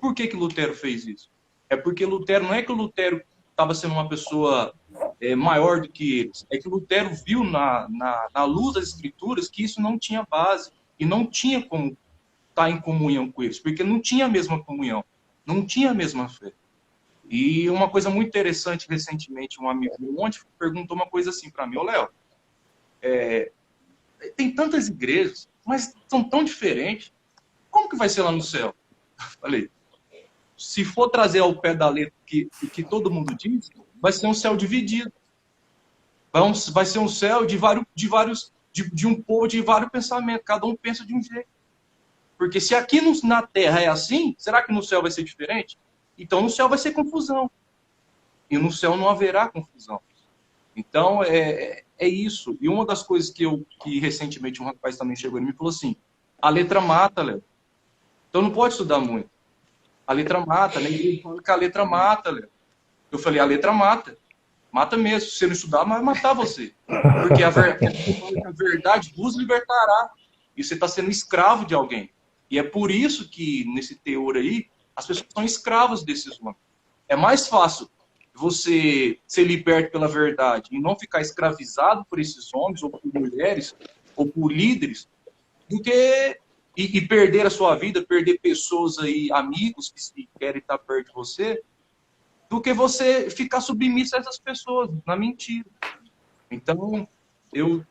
Por que Lutero fez isso? É porque Lutero, não é que o Lutero estava sendo uma pessoa maior do que eles, é que Lutero viu na luz das Escrituras que isso não tinha base e não tinha como estar em comunhão com eles, porque não tinha a mesma comunhão, não tinha a mesma fé. E uma coisa muito interessante, recentemente, um amigo meu ontem perguntou uma coisa assim para mim, ô Léo, tem tantas igrejas, mas são tão diferentes, como que vai ser lá no céu? Falei, se for trazer ao pé da letra que todo mundo diz, vai ser um céu dividido. Vai ser um céu de um povo de vários pensamentos, cada um pensa de um jeito. Porque se aqui na Terra é assim, será que no céu vai ser diferente? Então no céu vai ser confusão. E no céu não haverá confusão. Então é isso. E uma das coisas que recentemente um rapaz também chegou e me falou assim, a letra mata, Léo. Então não pode estudar muito. A letra mata, né? Ele fala que a letra mata, Léo. Eu falei, a letra mata. Mata mesmo. Se você não estudar, vai matar você. Porque a verdade vos libertará. E você está sendo escravo de alguém. E é por isso que, nesse teor aí, as pessoas são escravas desses homens. É mais fácil você ser liberto pela verdade e não ficar escravizado por esses homens, ou por mulheres, ou por líderes, do que e perder a sua vida, perder pessoas aí, amigos que querem estar perto de você, do que você ficar submisso a essas pessoas, na mentira. Então, eu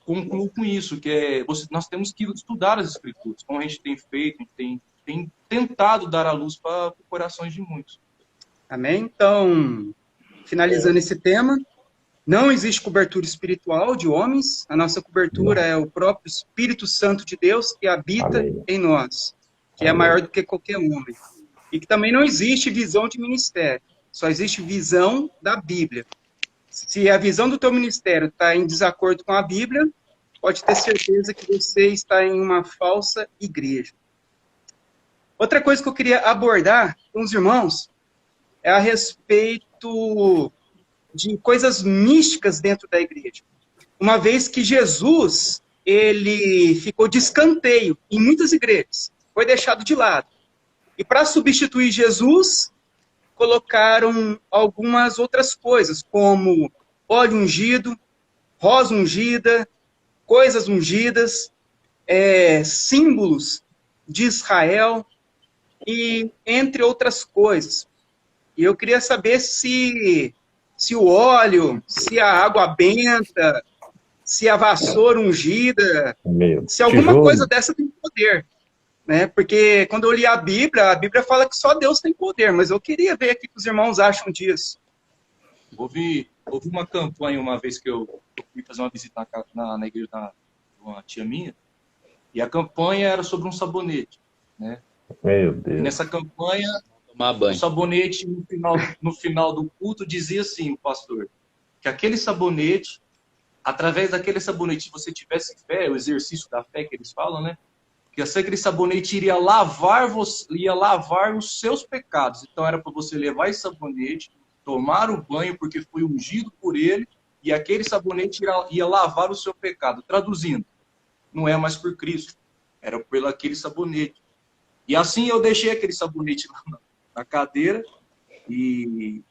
concluo com isso, que nós temos que estudar as Escrituras, como a gente tem feito, a gente tem tentado dar a luz para corações de muitos.
Amém? Então, finalizando esse tema, não existe cobertura espiritual de homens, a nossa cobertura é o próprio Espírito Santo de Deus que habita em nós, que é maior do que qualquer homem. E que também não existe visão de ministério. Só existe visão da Bíblia. Se a visão do teu ministério está em desacordo com a Bíblia, pode ter certeza que você está em uma falsa igreja. Outra coisa que eu queria abordar com os irmãos é a respeito de coisas místicas dentro da igreja. Uma vez que Jesus, ele ficou de escanteio em muitas igrejas, foi deixado de lado. E para substituir Jesus, colocaram algumas outras coisas, como óleo ungido, rosa ungida, coisas ungidas, símbolos de Israel, e entre outras coisas. E eu queria saber se o óleo, se a água benta, se a vassoura ungida, se alguma coisa dessa tem poder. Né? Porque quando eu li a Bíblia fala que só Deus tem poder, mas eu queria ver aqui o que os irmãos acham disso.
Houve uma campanha uma vez que eu fui fazer uma visita na igreja de uma tia minha, e a campanha era sobre um sabonete, né?
Meu Deus.
E nessa campanha,
Tomar banho.
o sabonete, no final do culto, dizia assim, o pastor, que aquele sabonete, através daquele sabonete, se você tivesse fé, o exercício da fé que eles falam, né? Que aquele sabonete iria lavar os seus pecados. Então era para você levar esse sabonete, tomar o banho, porque foi ungido por ele, e aquele sabonete ia lavar o seu pecado. Traduzindo, não é mais por Cristo, era pelo aquele sabonete. E assim eu deixei aquele sabonete lá na cadeira e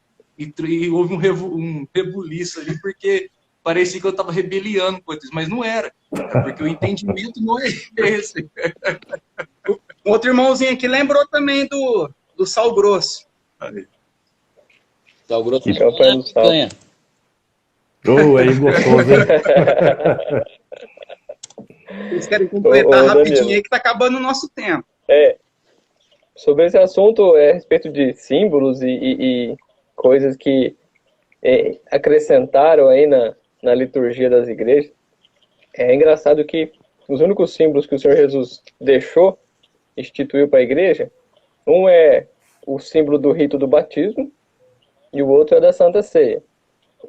houve um rebuliço ali, porque parecia que eu estava rebeliando coisas, mas não era, porque o entendimento não é esse.
Outro irmãozinho aqui lembrou também do sal grosso.
Sal grosso
Que campanha do sal.
picanha.
Aí gostoso, hein?
Vocês querem completar
Ô,
rapidinho
Danilo.
aí que está acabando o nosso tempo.
Sobre esse assunto, a respeito de símbolos e coisas que acrescentaram aí na liturgia das igrejas, é engraçado que os únicos símbolos que o Senhor Jesus instituiu para a igreja, um é o símbolo do rito do batismo e o outro é da Santa Ceia.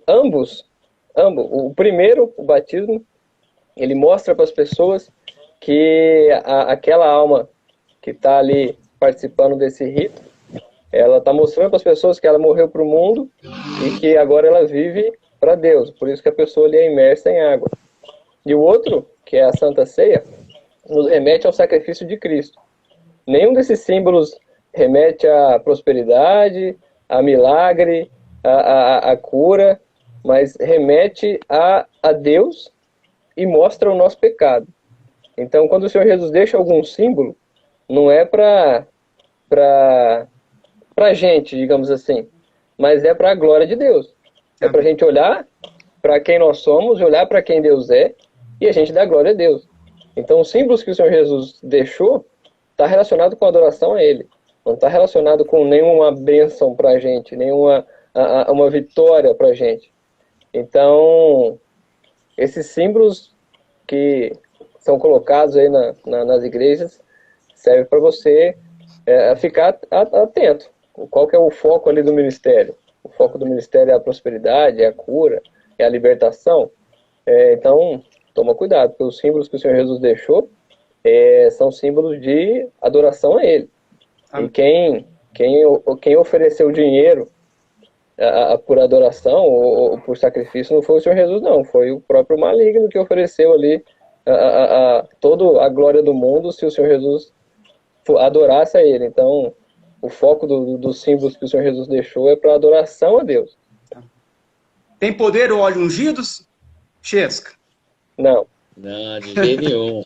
Ambos, o primeiro, o batismo, ele mostra para as pessoas que aquela alma que está ali participando desse rito, ela está mostrando para as pessoas que ela morreu para o mundo e que agora ela vive para Deus. Por isso que a pessoa ali é imersa em água. E o outro, que é a Santa Ceia, nos remete ao sacrifício de Cristo. Nenhum desses símbolos remete à prosperidade, a milagre, a cura, mas remete a Deus e mostra o nosso pecado. Então, quando o Senhor Jesus deixa algum símbolo, não é para gente, digamos assim, mas é para a glória de Deus. É para a gente olhar para quem nós somos, olhar para quem Deus é, e a gente dá glória a Deus. Então, os símbolos que o Senhor Jesus deixou está relacionado com a adoração a Ele. Não está relacionado com nenhuma bênção para a gente, nenhuma uma vitória para a gente. Então, esses símbolos que são colocados aí nas igrejas servem para você ficar atento. Qual que é o foco ali do ministério? O foco do ministério é a prosperidade, é a cura, é a libertação. Então, toma cuidado, porque os símbolos que o Senhor Jesus deixou são símbolos de adoração a Ele. E quem ofereceu dinheiro por adoração ou por sacrifício não foi o Senhor Jesus, não. Foi o próprio maligno que ofereceu ali toda a glória do mundo se o Senhor Jesus adorasse a Ele. Então, o foco dos símbolos que o Senhor Jesus deixou é para adoração a Deus.
Tem poder o óleo ungidos? Chesca?
Não.
Não, de jeito nenhum.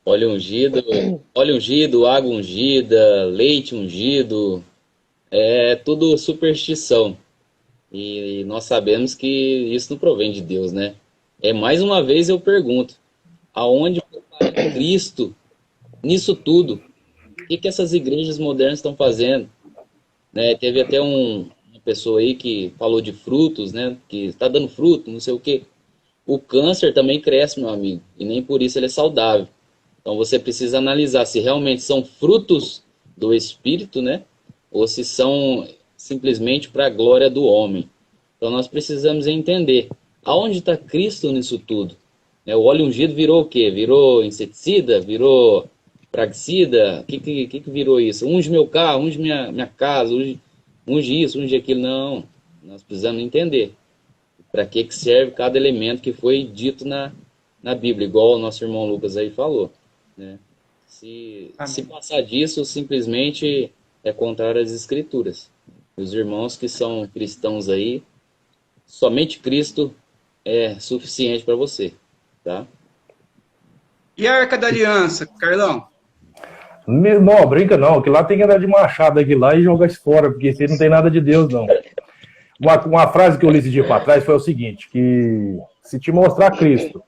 Óleo ungido, água ungida, leite ungido, é tudo superstição. E nós sabemos que isso não provém de Deus, né? Mais uma vez eu pergunto, aonde está Cristo nisso tudo? O que essas igrejas modernas estão fazendo? Né? Teve até uma pessoa aí que falou de frutos, né? Que está dando fruto, não sei o quê. O câncer também cresce, meu amigo, e nem por isso ele é saudável. Então você precisa analisar se realmente são frutos do Espírito, né? Ou se são simplesmente para a glória do homem. Então nós precisamos entender aonde está Cristo nisso tudo. O óleo ungido virou o quê? Virou inseticida? Virou praguicida? O que virou isso? Unge meu carro, unge minha casa, unge isso, unge aquilo. Não, nós precisamos entender para que serve cada elemento que foi dito na Bíblia, igual o nosso irmão Lucas aí falou, né? Se passar disso, simplesmente é contrário às Escrituras. Os irmãos que são cristãos aí, somente Cristo é suficiente para você, tá?
E a Arca da Aliança, Carlão?
Não, brinca não, que lá tem que andar de machado aqui lá e jogar isso fora, porque isso aí não tem nada de Deus, não. Uma frase que eu li esse dia para trás foi o seguinte, que se te mostrar Cristo,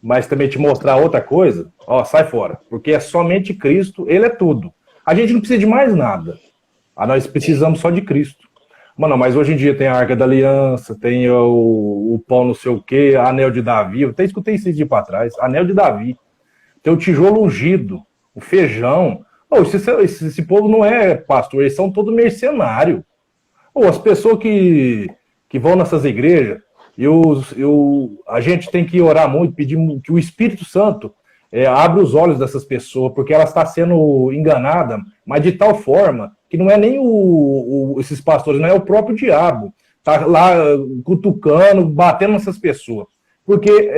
mas também te mostrar outra coisa, ó, sai fora, porque é somente Cristo, ele é tudo. A gente não precisa de mais nada. Nós precisamos só de Cristo. Mano, mas hoje em dia tem a Arca da Aliança, tem o pão não sei o quê, anel de Davi, eu até escutei esse dia para trás, anel de Davi, tem o tijolo ungido, o feijão. Esse povo não é pastor, eles são todos mercenários. As pessoas que vão nessas igrejas, a gente tem que orar muito, pedir que o Espírito Santo abra os olhos dessas pessoas, porque ela está sendo enganada, mas de tal forma que não é nem esses pastores, não é o próprio diabo. Está lá cutucando, batendo nessas pessoas. Porque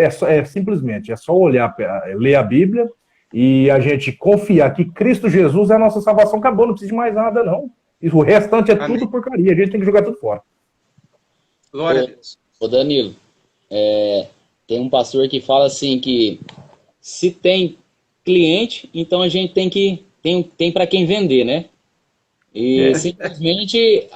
simplesmente, é só olhar, ler a Bíblia e a gente confiar que Cristo Jesus é a nossa salvação. Acabou, não precisa de mais nada, não. E o restante é tudo porcaria, a gente tem que jogar tudo fora.
Glória a Deus.
Ô Danilo, tem um pastor que fala assim que se tem cliente, então a gente tem para quem vender, né? E simplesmente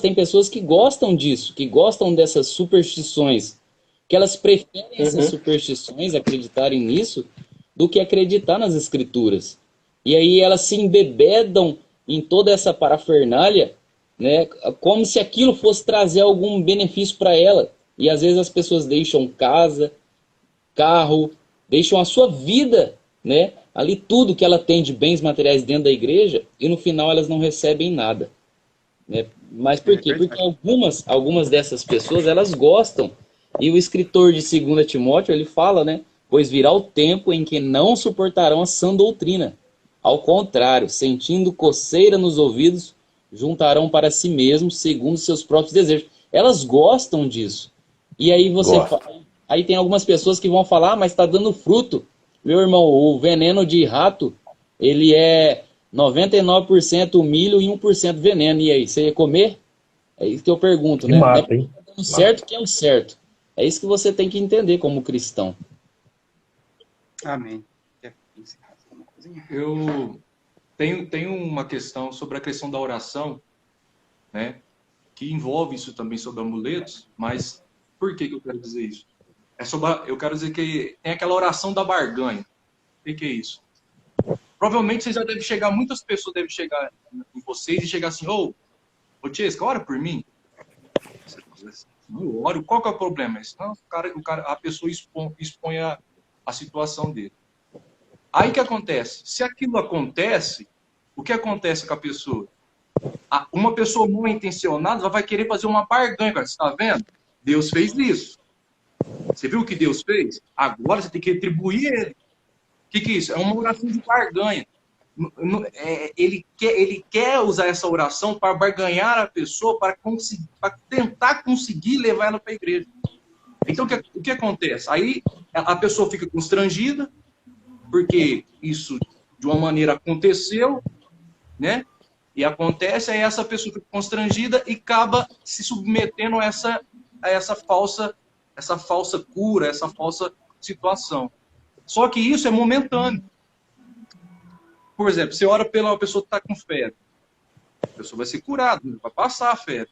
tem pessoas que gostam disso, que gostam dessas superstições, que elas preferem essas superstições, acreditarem nisso, do que acreditar nas escrituras. E aí elas se embebedam em toda essa parafernália, né, como se aquilo fosse trazer algum benefício para ela. E às vezes as pessoas deixam casa, carro, deixam a sua vida, né, ali tudo que ela tem de bens materiais dentro da igreja, e no final elas não recebem nada, né? Mas por quê? Porque algumas dessas pessoas, elas gostam. E o escritor de 2 Timóteo, ele fala, né, pois virá o tempo em que não suportarão a sã doutrina. Ao contrário, sentindo coceira nos ouvidos, juntarão para si mesmos segundo seus próprios desejos. Elas gostam disso. E aí aí tem algumas pessoas que vão falar, mas está dando fruto. Meu irmão, o veneno de rato, ele é 99% milho e 1% veneno. E aí, você ia comer? É isso que eu pergunto, né?
Mata, hein?
Tá dando certo que é o certo. É isso que você tem que entender como cristão.
Amém.
Eu tenho uma questão sobre a questão da oração, né? Que envolve isso também sobre amuletos, mas por que eu quero dizer isso? Eu quero dizer que tem aquela oração da barganha. O que é isso? Provavelmente vocês já devem chegar, muitas pessoas devem chegar em vocês e chegar assim, ô Tiesca, ora por mim. Eu oro, qual que é o problema? Não, a pessoa expõe a situação dele. Aí o que acontece? Se aquilo acontece, o que acontece com a pessoa? Uma pessoa mal intencionada vai querer fazer uma barganha. Você está vendo? Deus fez isso. Você viu o que Deus fez? Agora você tem que retribuir ele. O que é isso? É uma oração de barganha. Ele quer usar essa oração para barganhar a pessoa, para tentar conseguir levar ela para a igreja. Então, o que acontece? Aí a pessoa fica constrangida, porque isso de uma maneira aconteceu, né? E acontece, aí essa pessoa fica constrangida e acaba se submetendo a essa falsa cura, essa falsa situação. Só que isso é momentâneo. Por exemplo, você ora pela pessoa que está com febre. A pessoa vai ser curada, vai passar a febre.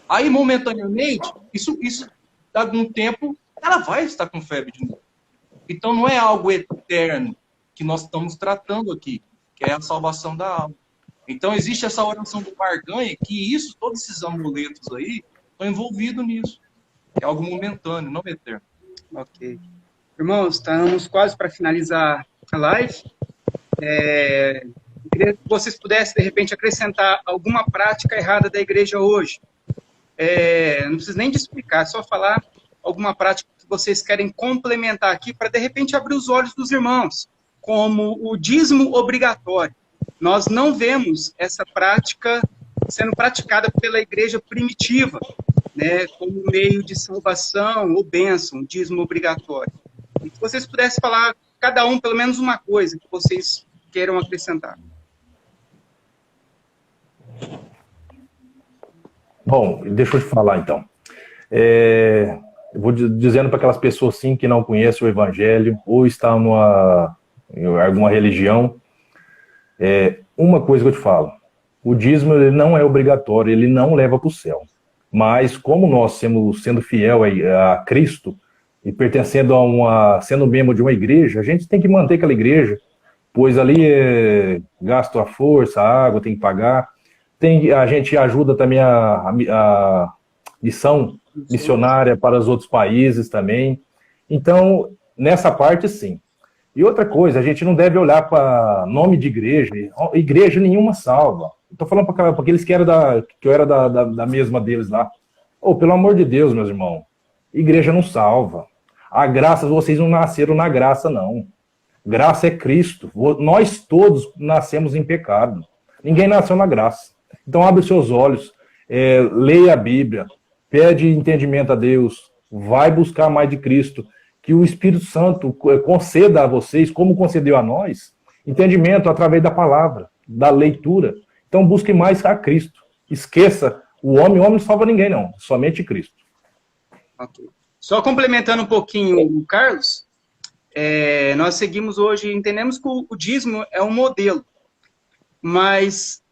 Aí, momentaneamente, isso dá algum tempo, ela vai estar com febre de novo. Então, não é algo eterno que nós estamos tratando aqui, que é a salvação da alma. Então, existe essa oração do barganha, que todos esses amuletos aí, estão envolvidos nisso. É algo momentâneo, não eterno.
Ok. Irmãos, estamos quase para finalizar a live. Eu Queria que vocês pudessem, de repente, acrescentar alguma prática errada da igreja hoje. Não preciso nem de explicar, é só falar alguma prática que vocês querem complementar aqui para, de repente, abrir os olhos dos irmãos, como o dízimo obrigatório. Nós não vemos essa prática sendo praticada pela igreja primitiva, né, como meio de salvação ou bênção, dízimo obrigatório. E se vocês pudessem falar, cada um, pelo menos uma coisa que vocês queiram acrescentar.
Bom, deixa eu te falar, então. Eu vou dizendo para aquelas pessoas, sim, que não conhecem o Evangelho, ou estão em alguma religião, uma coisa que eu te falo, o dízimo ele não é obrigatório, ele não leva para o céu. Mas como nós sendo fiel a Cristo e pertencendo sendo membro de uma igreja, a gente tem que manter aquela igreja, pois ali gasto a força, a água tem que pagar. A gente ajuda também a missão missionária para os outros países também. Então, nessa parte, sim. E outra coisa, a gente não deve olhar para nome de igreja. Igreja nenhuma salva. Estou falando para aqueles que eu era da mesma deles lá. Pelo amor de Deus, meus irmãos, igreja não salva. A graça, vocês não nasceram na graça, não. Graça é Cristo. Nós todos nascemos em pecado. Ninguém nasceu na graça. Então, abre os seus olhos, leia a Bíblia, pede entendimento a Deus, vai buscar mais de Cristo, que o Espírito Santo conceda a vocês, como concedeu a nós, entendimento através da palavra, da leitura. Então, busque mais a Cristo. Esqueça o homem não salva ninguém, não, somente Cristo.
Okay. Só complementando um pouquinho o Carlos, nós seguimos hoje, entendemos que o dízimo é um modelo, mas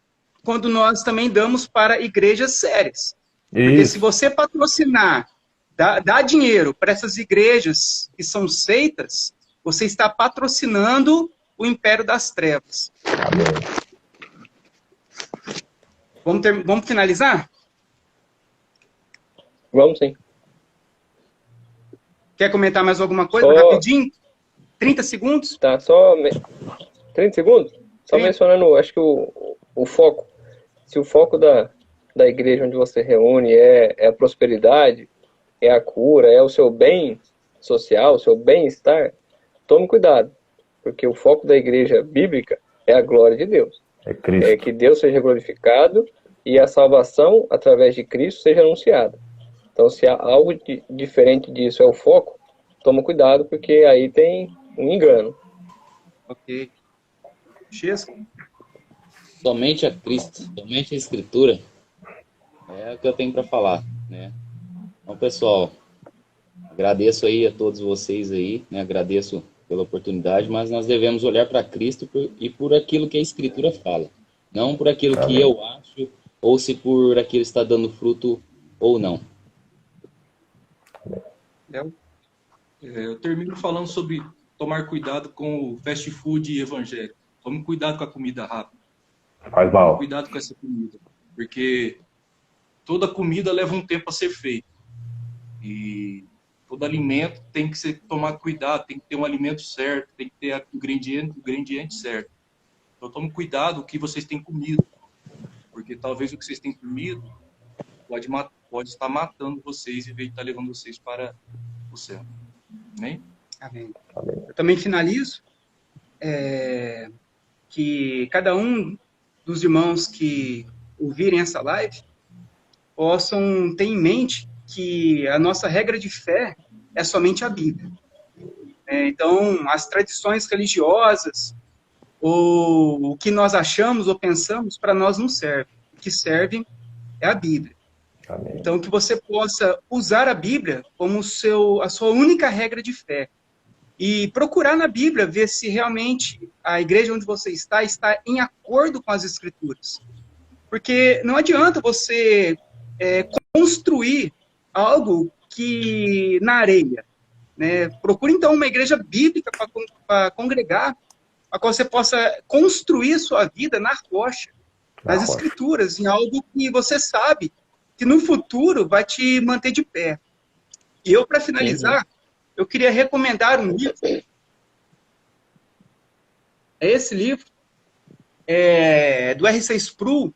quando nós também damos para igrejas sérias. Porque se você patrocinar, dá dinheiro para essas igrejas que são seitas, você está patrocinando o império das trevas. Vamos finalizar?
Vamos sim.
Quer comentar mais alguma coisa rapidinho? 30 segundos?
Tá, 30 segundos? Só mencionando, acho que o foco. Se o foco da igreja onde você reúne é a prosperidade, é a cura, é o seu bem social, o seu bem-estar, tome cuidado. Porque o foco da igreja bíblica é a glória de Deus.
É Cristo.
É que Deus seja glorificado e a salvação, através de Cristo, seja anunciada. Então, se há algo diferente disso é o foco, toma cuidado, porque aí tem um engano.
Ok. Chesco?
Somente a Cristo, somente a Escritura é o que eu tenho para falar, né? Então, pessoal, agradeço aí a todos vocês aí, né? Agradeço pela oportunidade, mas nós devemos olhar para Cristo e por aquilo que a Escritura fala, não por aquilo que eu acho, ou se por aquilo está dando fruto ou não.
Eu termino falando sobre tomar cuidado com o fast food evangélico. Tome cuidado com a comida rápida.
Faz mal.
Cuidado com essa comida, porque toda comida leva um tempo a ser feita. E todo alimento tem que tomar cuidado, tem que ter um alimento certo, tem que ter o ingrediente certo. Então tome cuidado com o que vocês têm comido, porque talvez o que vocês têm comido pode estar matando vocês em vez de estar levando vocês para o céu. Amém?
Amém. Eu também finalizo que cada um dos irmãos que ouvirem essa live possam ter em mente que a nossa regra de fé é somente a Bíblia. Então, as tradições religiosas, ou o que nós achamos ou pensamos, para nós não serve. O que serve é a Bíblia.
Amém.
Então, que você possa usar a Bíblia como a sua única regra de fé. E procurar na Bíblia, ver se realmente a igreja onde você está em acordo com as Escrituras. Porque não adianta você construir algo que na areia. Né? Procure, então, uma igreja bíblica para congregar, a qual você possa construir sua vida na rocha, nas Escrituras, em algo que você sabe que no futuro vai te manter de pé. E eu, para finalizar, eu queria recomendar um livro. É esse livro, do R6 Pro,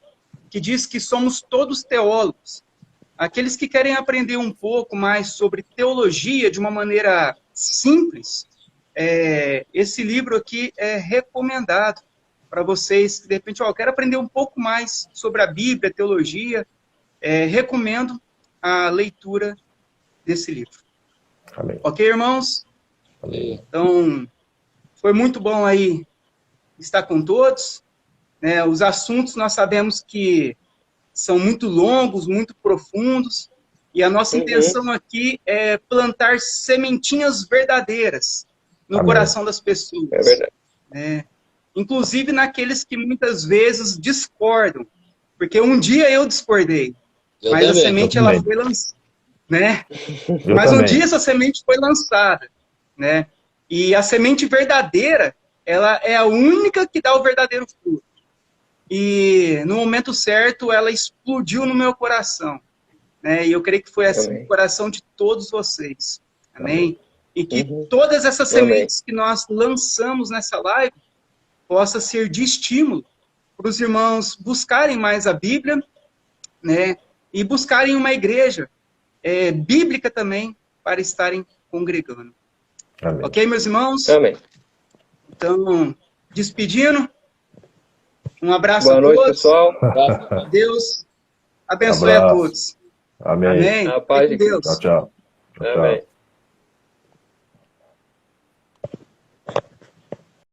que diz que somos todos teólogos. Aqueles que querem aprender um pouco mais sobre teologia de uma maneira simples, esse livro aqui é recomendado para vocês que, de repente, eu quero aprender um pouco mais sobre a Bíblia, teologia, recomendo a leitura desse livro.
Amém.
Ok, irmãos?
Amém.
Então, foi muito bom aí estar com todos. Né? Os assuntos nós sabemos que são muito longos, muito profundos, e a nossa intenção aqui é plantar sementinhas verdadeiras no coração das pessoas.
É verdade.
Né? Inclusive naqueles que muitas vezes discordam, porque um dia eu discordei, mas a semente ela foi lançada, né? Mas um dia essa semente foi lançada, né? E a semente verdadeira, ela é a única que dá o verdadeiro fruto. E no momento certo, ela explodiu no meu coração, né? E eu creio que foi assim no coração de todos vocês. Amém? E que todas essas sementes que nós lançamos nessa live possa ser de estímulo para os irmãos buscarem mais a Bíblia, né? E buscarem uma igreja bíblica também para estarem congregando.
Amém.
Ok, meus irmãos?
Amém.
Então, despedindo. Um abraço
Boa
a
noite,
todos.
pessoal.
Deus abençoe a todos.
Amém.
Amém.
A paz de
Deus.
Tchau, tchau. Tchau, tchau.
Amém.